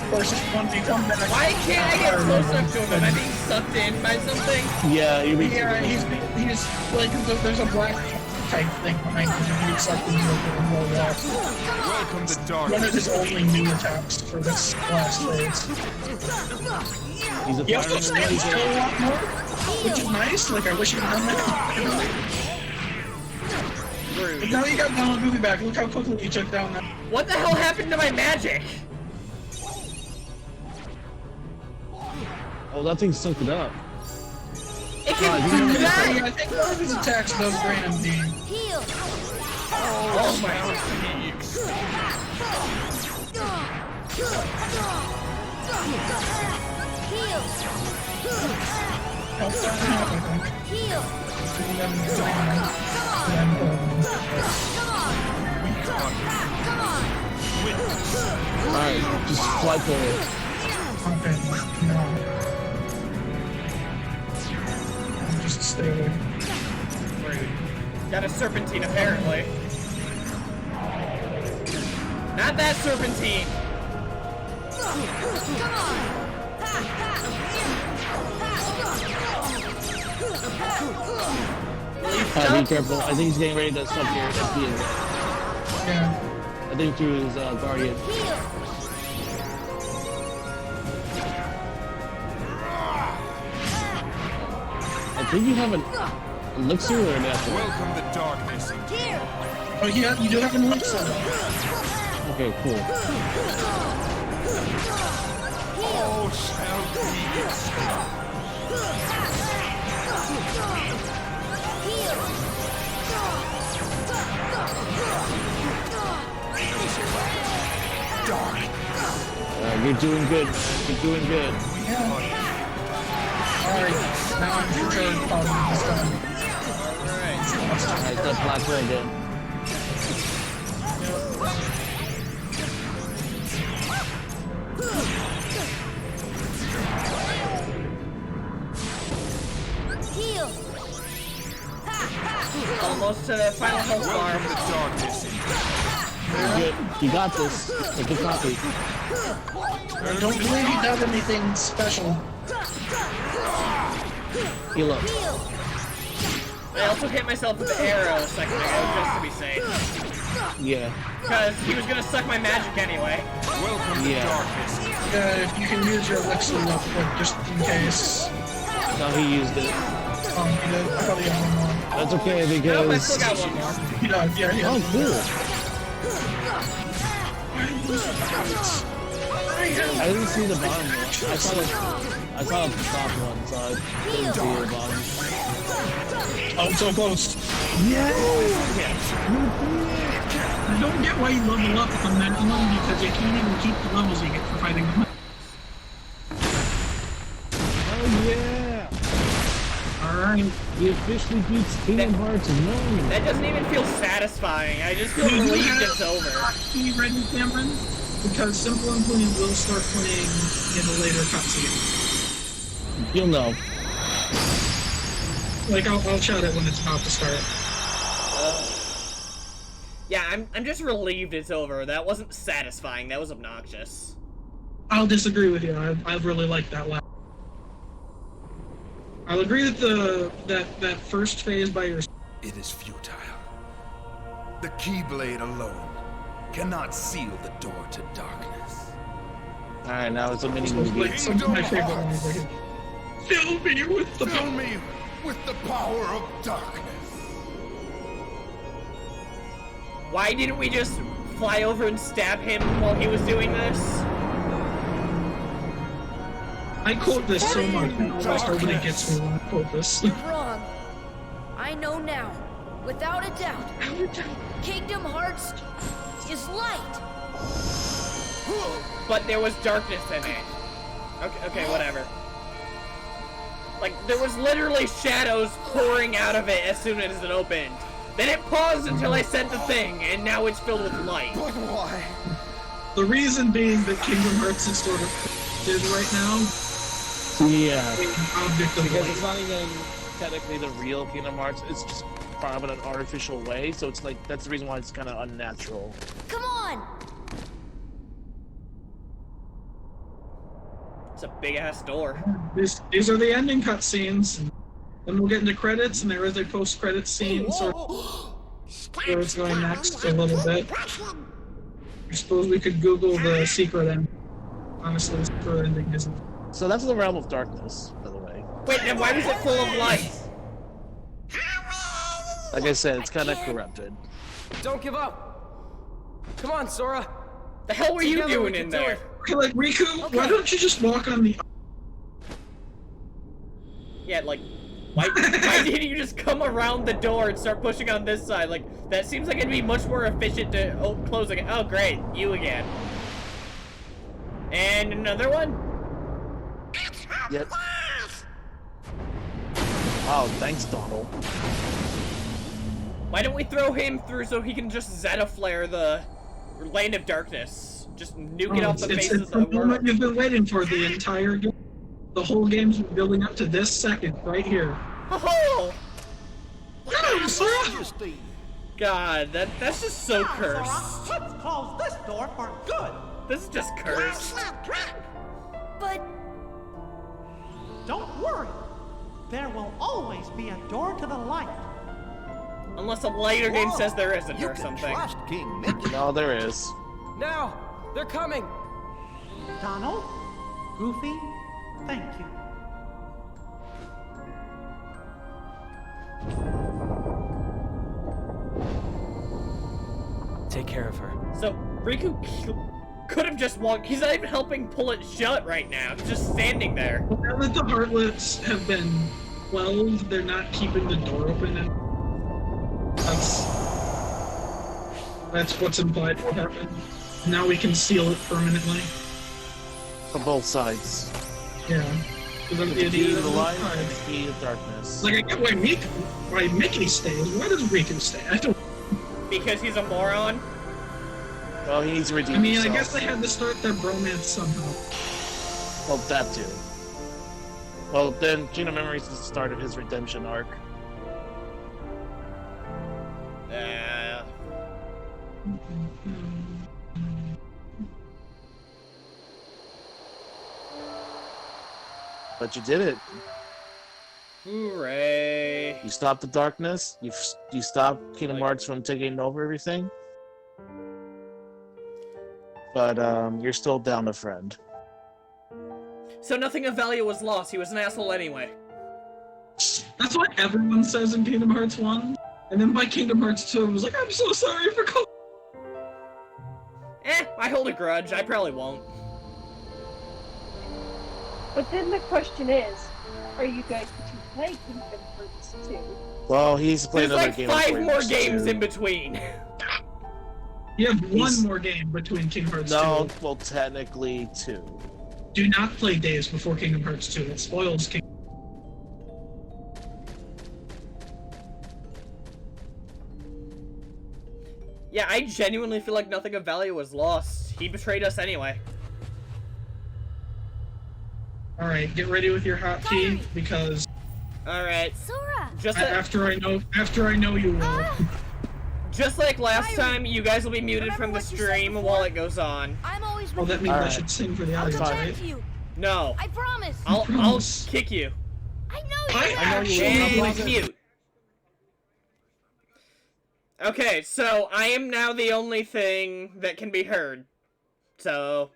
Of course, if once you come back... Why can't I get close enough to him? Am I being sucked in by something? Yeah, you're being Yeah, he's like, there's a black type thing behind him, and he accepted the wall. Welcome to One of darkness. his only new attacks for this last phase. He's a He also fireman. stands still a lot more, which is nice. Like, I wish he'd done that. But now you got Donald Goofy back. Look how quickly you took down that. What the hell happened to my magic? Oh, that thing sucked it up. It can you do know that! I think one of his attacks does grant him being. Oh my god. Helps out half, I think. And then, Alright, just fly forward. okay, no. Just stay away. Got a serpentine, apparently. Not that serpentine! Be careful. I think he's getting ready to stop here. Yeah. I think through his guardian. I think you have an elixir or an apple. Welcome to darkness. Oh, yeah, you do have an elixir. Okay, cool. All shall be extinct. You're doing good. You're doing good. Alright, now I'm sure probably this time. Alright, that plateau again. Almost to the final health bar. Welcome to darkness. You're good. You got this. Take a copy. I don't believe he does anything special. Heal up. I also hit myself with the arrow a second ago, just to be safe. Yeah. Because he was gonna suck my magic anyway. Welcome to Yeah. darkness. If you can use your elixir real quick, just in case. No, he used it. He did. I thought he had one more. That's okay Nope, I because. still got one more. He does, yeah, he Oh, has. cool. I didn't see the bottom one. I saw the top one, so I didn't see the bottom. Oh, so close. Yeah! I don't get why you level up from that one because you can't even keep the levels you get for fighting them. Oh yeah! Alright. He officially beats Kingdom Hearts 1. That doesn't even feel satisfying. I just feel You do relieved have it's over. Are you ready, Cameron? Because Simple and Clean will start playing in a later cutscene. You'll know. Like, I'll shout it when it's about to start. Yeah, I'm just relieved it's over. That wasn't satisfying. That was obnoxious. I'll disagree with you. I really like that last. I'll agree that that first phase by yourself. It is futile. The Keyblade alone cannot seal the door to darkness. Alright, now it's a mini Like movie. some of my favorite ones. Like, fill me with the Fill me with the power of darkness. Why didn't we just fly over and stab him while he was doing this? I quote this so much. Almost nobody gets me when I quote this. You're wrong. I know now, without a doubt, Kingdom Hearts is light. But there was darkness in it. Okay, whatever. Like, there was literally shadows pouring out of it as soon as it opened. Then it paused until I said the thing, and now it's filled with light. But why? The reason being that Kingdom Hearts is sort of did right now. Yeah. Object of Because light. it's not even technically the real Kingdom Hearts, it's just part of an artificial way, so it's like, that's the reason why it's kind of unnatural. Come on! It's a big-ass door. These are the ending cutscenes. Then we'll get into credits, and there is a post-credit scene. Sort of. where it's going next a little bit. I suppose we could Google the secret ending. Honestly, the secret ending isn't. So that's the realm of darkness, by the way. Wait, then why was it full of light? Like I said, it's kind of corrupted. Don't give up. Come on, Sora. The hell were you Together we doing can in do there? it. Okay, like, Riku, why don't you just walk on the... Yeah, like, why didn't you just come around the door and start pushing on this side? Like, that seems like it'd be much more efficient to close again. Oh, great, you again. And another one? Yep. Oh, thanks, Donald. Why don't we throw him through so he can just Zeta flare the Land of Darkness? Just nuke it off the faces It's of the the world. moment you've been waiting for the entire game. The whole game's been building up to this second, right here. Oh! No, Sora! Majesty. God, that's just so cursed. Let's close this door for good. This is just cursed. But Don't worry. There will always be a door to the light. Unless a later game Whoa, says there isn't you or can something. Trust King Mickey. No, there is. Now, they're coming. Donald, Goofy, thank you. Take care of her. So, Riku could have just walked. He's not even helping pull it shut right now. He's just standing there. Now that the Heartlets have been quelled, they're not keeping the door open. And that's what's implied will happen. Now we can seal it permanently. From both sides. Yeah. The key to the light and the key to darkness. Like, I get why Mickey stays. Why does Riku stay? I don't. Because he's a moron. Well, he needs to redeem I mean, himself. I guess they had to start their bromance somehow. Well, that too. Well, then Kingdom Memories is the start of his redemption arc. But you did it. Hooray. You stopped the darkness. You stopped Kingdom Hearts from taking over everything. But you're still down a friend. So nothing of value was lost. He was an asshole anyway. That's what everyone says in Kingdom Hearts 1. And then by Kingdom Hearts 2, I was like, I'm so sorry for calling. I hold a grudge. I probably won't. But then the question is, are you going to play Kingdom Hearts 2? Well, he's played There's another like game. 5 more too. games in between. You have one more game between Kingdom Hearts 2. No, well, technically 2. Do not play days before Kingdom Hearts 2. It spoils Kingdom. Yeah, I genuinely feel like nothing of value was lost. He betrayed us anyway. Alright, get ready with your hot tea, because Alright. Sora! Just after I know you will. Just like last time, you guys will be muted from the stream while it goes on. I'm always Well, with that you. means I Alright. should sing for the I'll audience, come back right? to you. No. I promise. I'll promise. kick you. I know you. I actually And mute. Okay, so I am now the only thing that can be heard. So...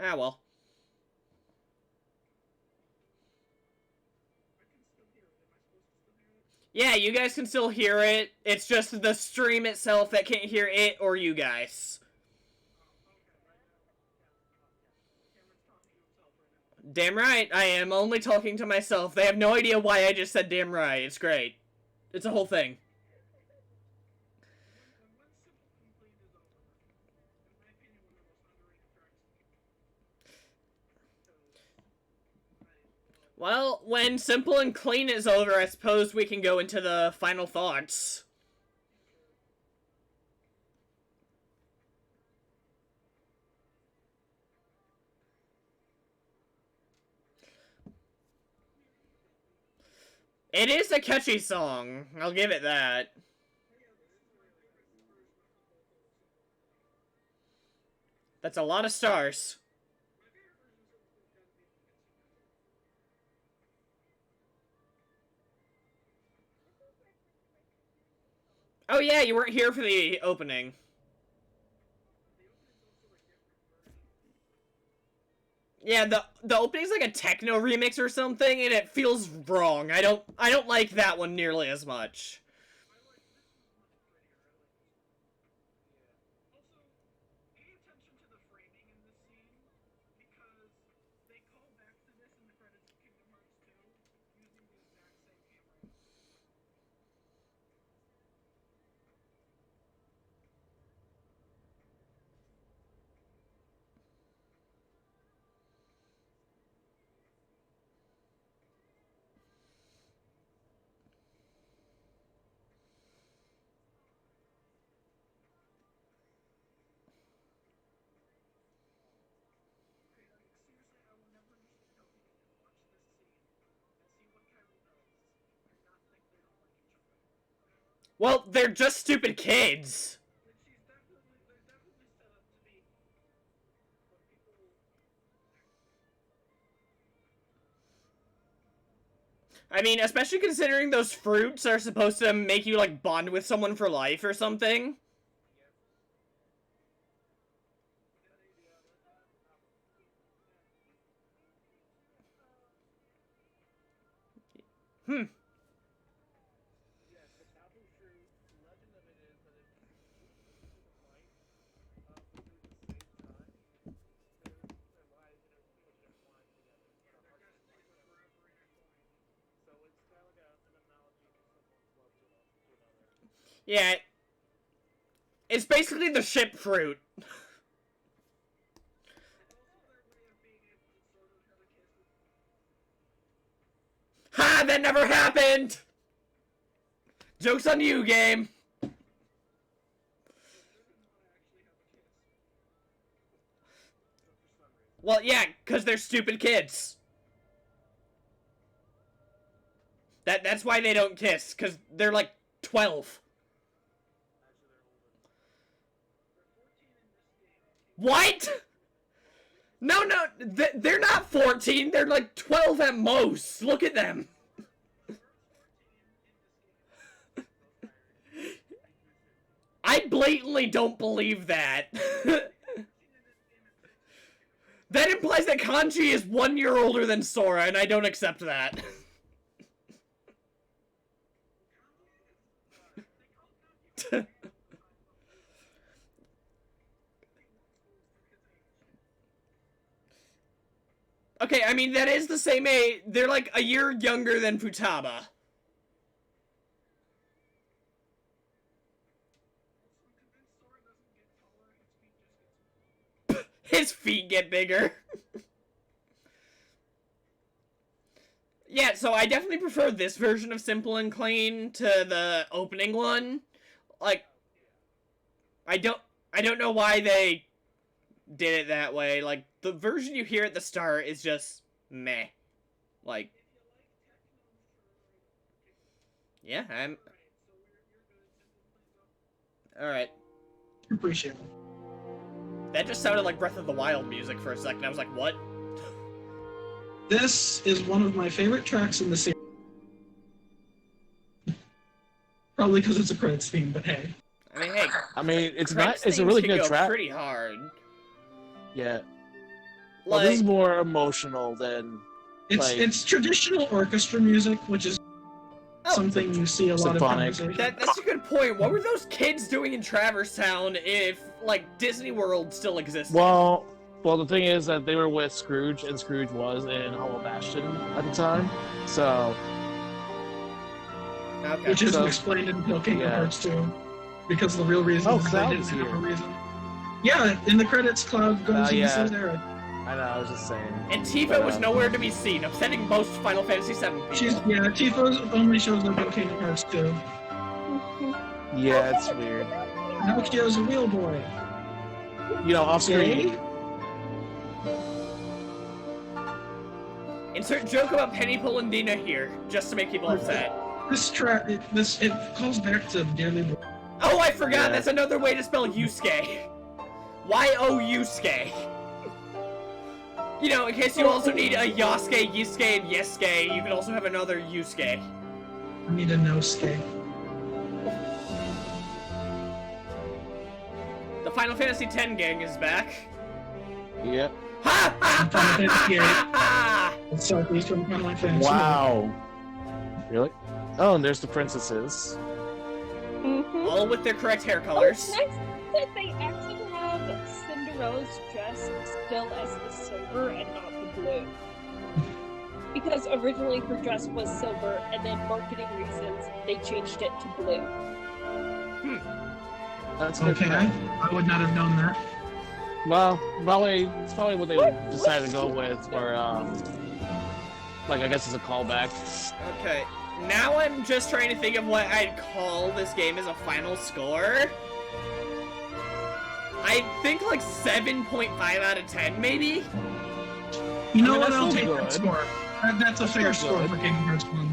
Ah, well. Yeah, you guys can still hear it. It's just the stream itself that can't hear it or you guys. Damn right, I am only talking to myself. They have no idea why I just said damn right. It's great. It's a whole thing. Well, when Simple and Clean is over, I suppose we can go into the final thoughts. It is a catchy song. I'll give it that. That's a lot of stars. Oh yeah, you weren't here for the opening. Yeah, the opening's like a techno remix or something, and it feels wrong. I don't like that one nearly as much. Well, they're just stupid kids. I mean, especially considering those fruits are supposed to make you, like, bond with someone for life or something. Hmm. Yeah. It's basically the ship fruit. Ha! That never happened! Joke's on you, game. Well, yeah, because they're stupid kids. That's why they don't kiss, because they're like 12. What? No, they're not 14, they're like 12 at most. Look at them. I blatantly don't believe that. That implies that Kanji is 1 year older than Sora, and I don't accept that. Okay, I mean, that is the same age. They're like a year younger than Futaba. His feet get bigger. Yeah, so I definitely prefer this version of Simple and Clean to the opening one. Like, I don't know why they did it that way. Like, the version you hear at the start is just meh. Like, yeah, I'm... Alright. Appreciate it. That just sounded like Breath of the Wild music for a second. I was like, what? This is one of my favorite tracks in the series. Probably because it's a credits theme, but hey. I mean, hey. I mean, it's credits not. It's a themes really can good go track. Pretty hard. Yeah. Like, Well, this is more emotional than. It's traditional orchestra music, which is something you see a lot of symphonic. conversation. That's a good point. What were those kids doing in Traverse Town if, like, Disney World still existed? Well, the thing is that they were with Scrooge, and Scrooge was in Hollow Bastion at the time, so. Okay. Which isn't explained until Kingdom Hearts 2. Because the real reason is they Cloud didn't is have a here. reason. Yeah, in the credits, Cloud goes and yeah. says there. I know, I was just saying. And Tifa was nowhere to be seen, upsetting most Final Fantasy VII people. Tifa only shows up in Kingdom Hearts 2. Yeah, it's weird. Pinocchio's a real boy. You know, off screen. Gay? Insert joke about Penny Polandina here, just to make people upset. This track, it calls back to Dearly Beloved. Oh, I forgot! Yeah. That's another way to spell Yusuke. Y-O-Yusuke. You know, in case you also need a Yasuke, Yusuke, and Yesuke, you can also have another Yusuke. I need a Nosuke. The Final Fantasy X gang is back. Yep. Ha ha Final Fantasy ha ha! It's Southeast from Final Fantasy. Wow. Really? Oh, and there's the princesses. Mm-hmm. All with their correct hair Oh, colors. it's nice that they actually have Cinderella's dress still as the silver and not the blue. Because originally her dress was silver, and then marketing reasons, they changed it to blue. That's good. Okay, I would not have known that. Well, it's probably what they decided to go with, or like I guess it's a callback. Okay, now I'm just trying to think of what I'd call this game as a final score. I think like 7.5 out of 10, maybe? You know I mean, what? that's I'll still take good. that score. That's a fair That's score good. for Kingdom Hearts 1.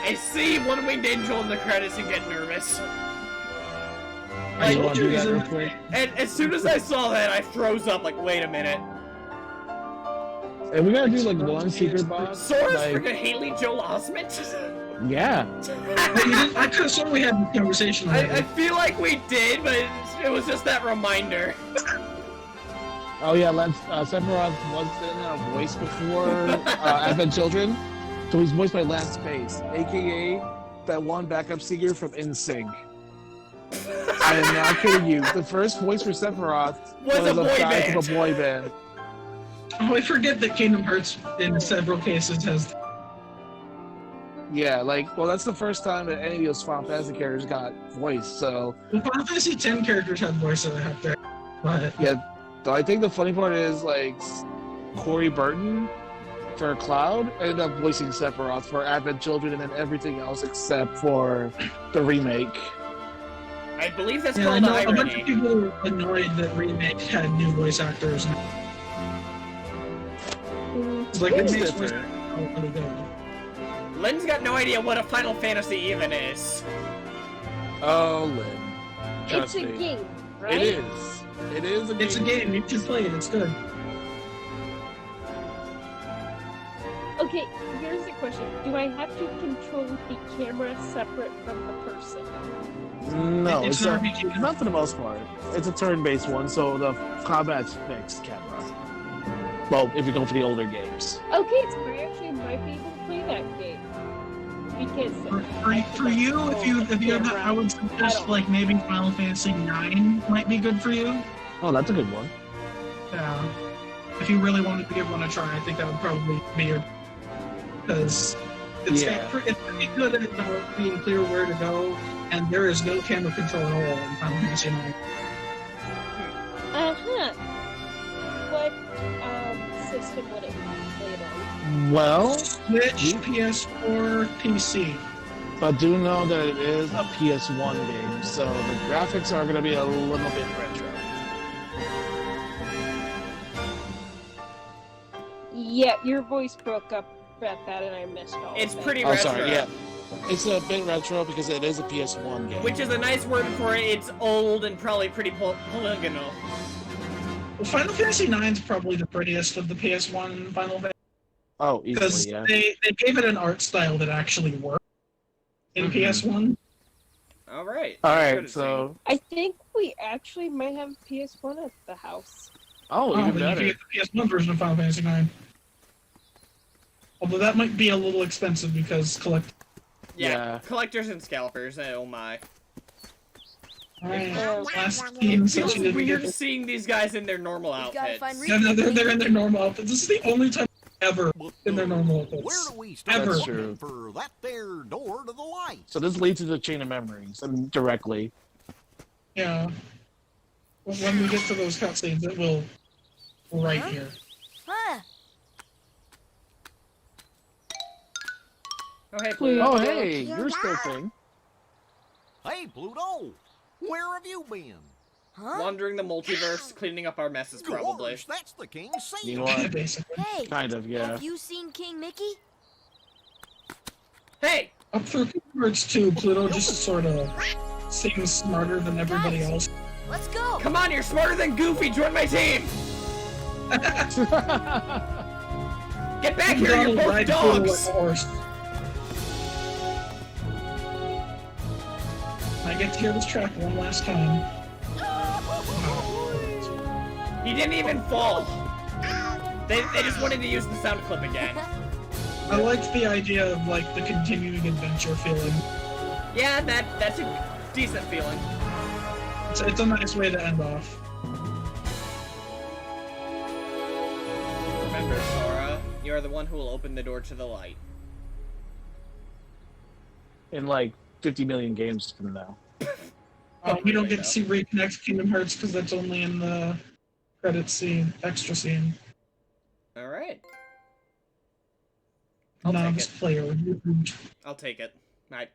I see One Winged Angel in the credits and get nervous. I You told want to you do he's that in real the quick? And as soon as I saw that, I froze up like, wait a minute. And we gotta do like one secret boss. Sora's Like, freaking Haley Joel Osment? yeah. I could have sworn we had this conversation already. I feel like we did, but it was just that reminder. Oh yeah, Sephiroth wasn't a voice before Advent Children, so he's voiced by Lance Space, aka that one backup singer from NSYNC. I am not kidding you. The first voice for Sephiroth Was a boy guy band. from a boy band. Oh, I forget that Kingdom Hearts, in several cases, has... Yeah, well, that's the first time that any of those Final Fantasy characters got voice. So Well, Final Fantasy X characters have voices out there. But yeah, though I think the funny part is like Corey Burton for Cloud ended up voicing Sephiroth for Advent Children, and then everything else except for the remake. I believe that's yeah, I called know a bunch irony. of people were annoyed that Remake had new voice actors. It's like, it It's makes voice different. actors really good. Lynn's got no idea what a Final Fantasy even is. Oh, Lynn, It's trust a me, game, right? it is. It is a game. It's a game. You should play it. It's good. Okay, here's the question. Do I have to control the camera separate from the person? No, It's it's an a, RPG. not for the most part. It's a turn-based one, so the combat's fixed camera. Well, if you go for the older games. Okay, so I actually might be able to play that game. Because For you, if you have that, I would suggest like maybe Final Fantasy 9 might be good for you. Oh, that's a good one. Yeah. If you really wanted to give one a try, I think that would probably be your... Because it's, Yeah. it's pretty good at being clear where to go, and there is no camera control at all in Final Fantasy 9. Uh-huh. What system would it be played on? Well, Switch, PS4, PC. but do know that it is a PS1 game, so the graphics are going to be a little bit retro. Yeah, your voice broke up at that and I missed all It's of it. pretty Oh, retro. sorry, yeah. It's a bit retro because it is a PS1 game. Which is a nice word for it. It's old and probably pretty polygonal. Well, Final Fantasy 9 is probably the prettiest of the PS1 Final Fantasy. Oh, Because easily, yeah. they gave it an art style that actually worked in Mhm. PS1. Alright. Alright, so... I think we actually might have PS1 at the house. Oh, Oh, even then you better. can get the PS1 version of Final Fantasy 9. Although that might be a little expensive because Yeah, collectors and scalpers, oh my. last It game since feels you didn't weird get seeing these guys in their normal We've gotta outfits. find No, they're in their normal outfits. This is the only time ever in their normal outfits. Where do we start Ever. That's looking true. for that there door to the light? So this leads to the chain of memories, and directly. Yeah. When we get to those cutscenes, it will right here. Huh? Oh, hey, Pluto. Oh, hey, you're still thing. Hey, Pluto! Where have you been? Huh? Wandering the multiverse, cleaning up our messes, probably. Gosh, that's the king's You seal. know what? Basically. Hey, Kind of, yeah. have you seen King Mickey? Hey! Up through Kingdom Hearts 2, Pluto just sort of seems smarter than everybody else. Let's go! Come on, you're smarter than Goofy. Join my team. Get back here, you're both Ride through like dogs. a horse. I get to hear this track one last time. He didn't even fall. They just wanted to use the sound clip again. I like the idea of like the continuing adventure feeling. Yeah, that's a decent feeling. It's a nice way to end off. Remember, Sora, you are the one who will open the door to the light. In like 50 million games from now. You don't get to see Reconnect Kingdom Hearts because that's only in the credit scene, extra scene. All right. Novice player. I'll take it. Alright.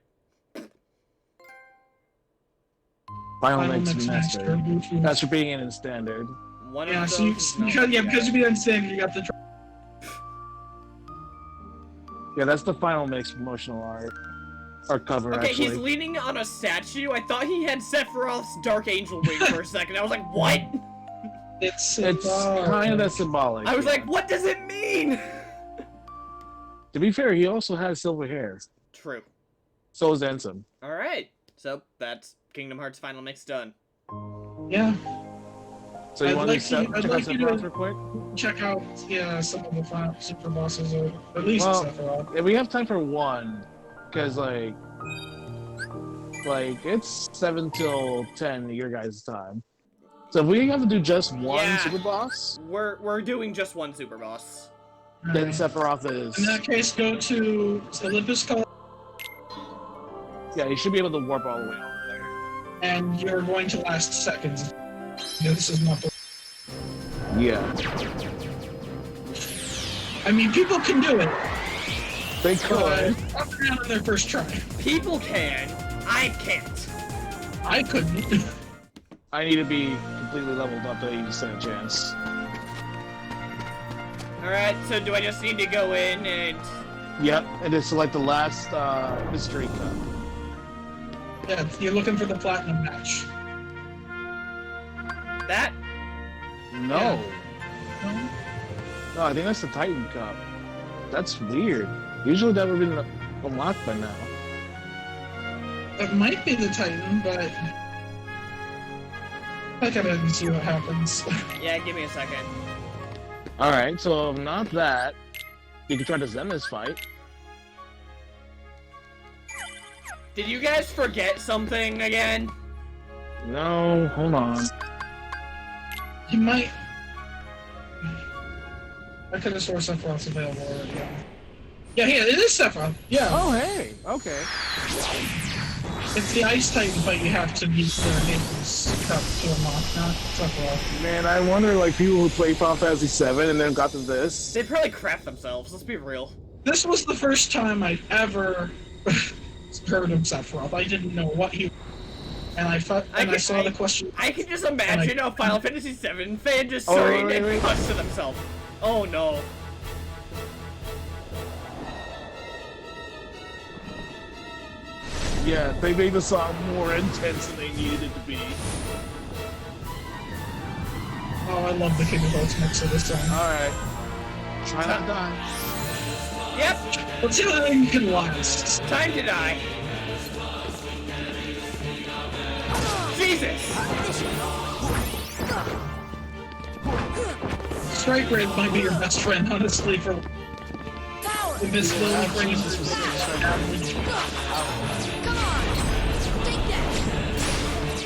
Final Mix Master. That's for being in standard. One Yeah, of so you, those because you be in standard, you got the. Yeah, that's the Final Mix promotional art. Art cover, Okay, actually. he's leaning on a statue. I thought he had Sephiroth's Dark Angel wing for a second. I was like, what? It's kind of that symbolic. I was yeah. like, what does it mean? To be fair, he also has silver hair. True. So is Ansem. Alright. So, that's Kingdom Hearts Final Mix done. Yeah. So you I'd want like to to- check I'd out like some you to- real quick? Check out some of the final super bosses, or at least Well, Sephiroth. if we have time for one, because like it's 7 till 10 your guys' time. So if we have to do just one Yeah. super boss, We're doing just one super boss. then Sephiroth is. In that case, go to Olympus Col, Yeah, you should be able to warp all the way over there. and you're going to last seconds. Yeah, this is not the. Yeah, I mean, people can do it, they but could. up and down on their first try. People can. I can't. I couldn't. I need to be completely leveled up to even stand a chance. Alright, so do I just need to go in and... Yep, and it's like the last mystery cup. Yeah, you're looking for the platinum match. That? No. No? No, I think that's the Titan Cup. That's weird. Usually that would have been unlocked by now. It might be the Titan, but I gotta see what happens. Yeah, give me a second. Alright, so if not that, you can try to end this fight. Did you guys forget something again? No, hold on. You might. I could have swore Sephiroth's available already. Yeah, it is Sephiroth. Yeah. Oh, hey, okay. It's the Ice Titan fight you have to beat the Naples Cup to unlock, not Sephiroth. Man, I wonder, like, people who play Final Fantasy 7 and then got to this. They probably crapped themselves, let's be real. This was the first time I'd ever heard of Sephiroth. I didn't know what he. And I saw the question. I can just imagine a Final Fantasy VII fan just Oh, starting wait, and wait. cuss to themselves. Oh no. Yeah, they made the song more intense than they needed it to be. Oh, I love the Kingdom Hearts mix of this song. Alright. Try not to die. Yep, Let's see how long you can last. time to die. Jesus! Strike Rate might be your best friend, honestly, for Power! if it slowly brings this was average. Come on! Take that!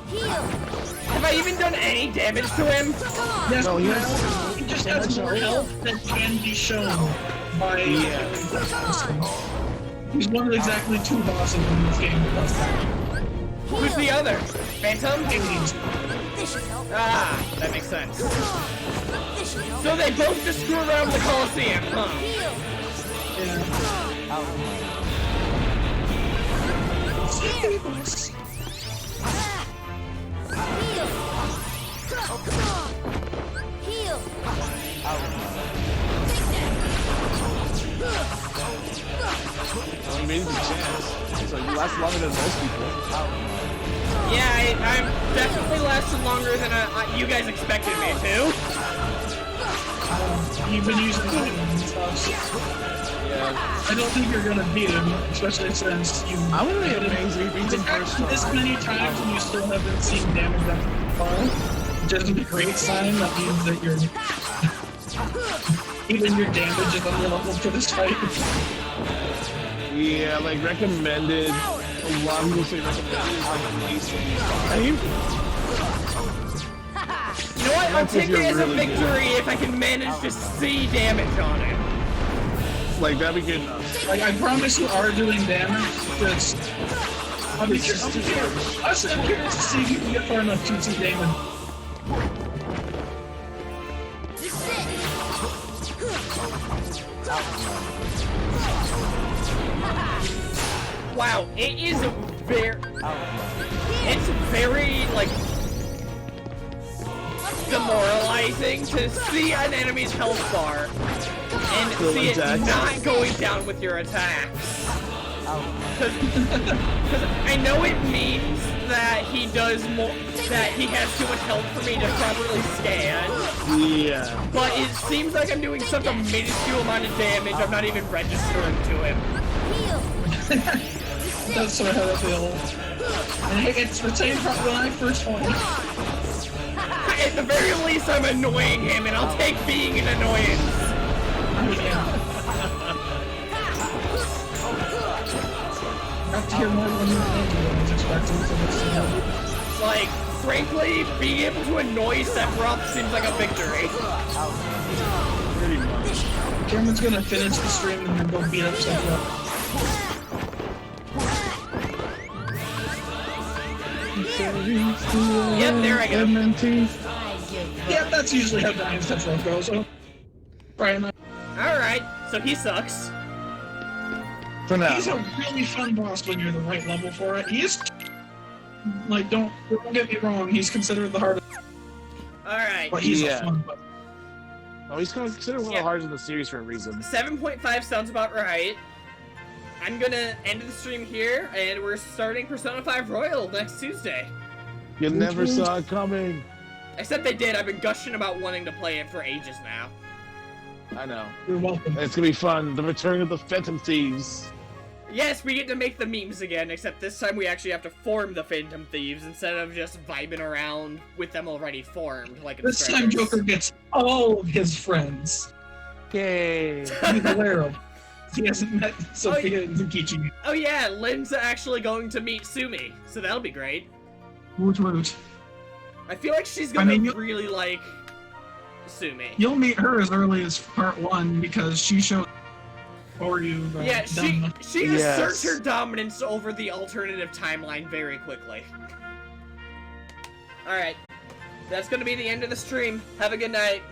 Heal! Have I even done any damage to him? Come on! Yes, No, he yes. he just has more health that can be shown by. He's one of exactly two bosses in this game that does that. Who's the other? Phantom? This should help. Ah, that makes sense. This should help. So they both just screw around the Coliseum, huh? Heal! Heal! Heal! Take that! So you last longer than most people. Yeah, I'm definitely lasting longer than you guys expected me to. You've been using items and stuff. Yeah. I don't think you're gonna beat him, especially since you. I would be amazed if he beats him first try. This many times and you still haven't seen damage that far, which isn't a great sign. That means that you're even your damage is unleveled for this fight. Yeah, like recommended. A lot of people say recommended is like at least 5. You know what? I'll take it as a victory if I can manage to see damage on it. Like that'd be good enough. Like I promise you are doing damage. Just I'm curious to see if you can get far enough to see damage. Wow, it is it's very, like, demoralizing to see an enemy's health bar and see it not going down with your attacks. Because I know it means that he does more, that he has too much health for me to properly scan. Yeah. But it seems like I'm doing such a minuscule amount of damage, I'm not even registering to him. That's sort of how I feel. And it's the same problem when I first won. At the very least, I'm annoying him, and I'll take being an annoyance. Got to hear more than I was expecting from this. Like, frankly, being able to annoy Sephiroth seems like a victory. Pretty much. Cameron's gonna finish the stream and then go beat up Sephiroth. Yep, there I go. Yeah, that's usually how dying Sephiroth goes. So, Brian, Alright, so he sucks. For now. he's a really fun boss when you're the right level for it. He is, like, don't get me wrong, he's considered the hardest. Alright. But he's a fun boss. Oh, he's considered one of the hardest in the series for a reason. 7.5 sounds about right. I'm gonna end the stream here, and we're starting Persona 5 Royal next Tuesday. You never saw it coming. I said they did. I've been gushing about wanting to play it for ages now. I know. You're welcome. It's gonna be fun. The return of the Phantom Thieves. Yes, we get to make the memes again, except this time we actually have to form the Phantom Thieves instead of just vibing around with them already formed, like in This time Joker gets all of his friends. Yay. He's aware of. He hasn't met Sophia and Zukichi. Oh yeah, Lynn's actually going to meet Sumi, so that'll be great. Woot woot. I feel like she's gonna really like Sumi. You'll meet her as early as part 1 because she showed or you. Yeah, she asserts her dominance over the alternative timeline very quickly. Alright. That's gonna be the end of the stream. Have a good night.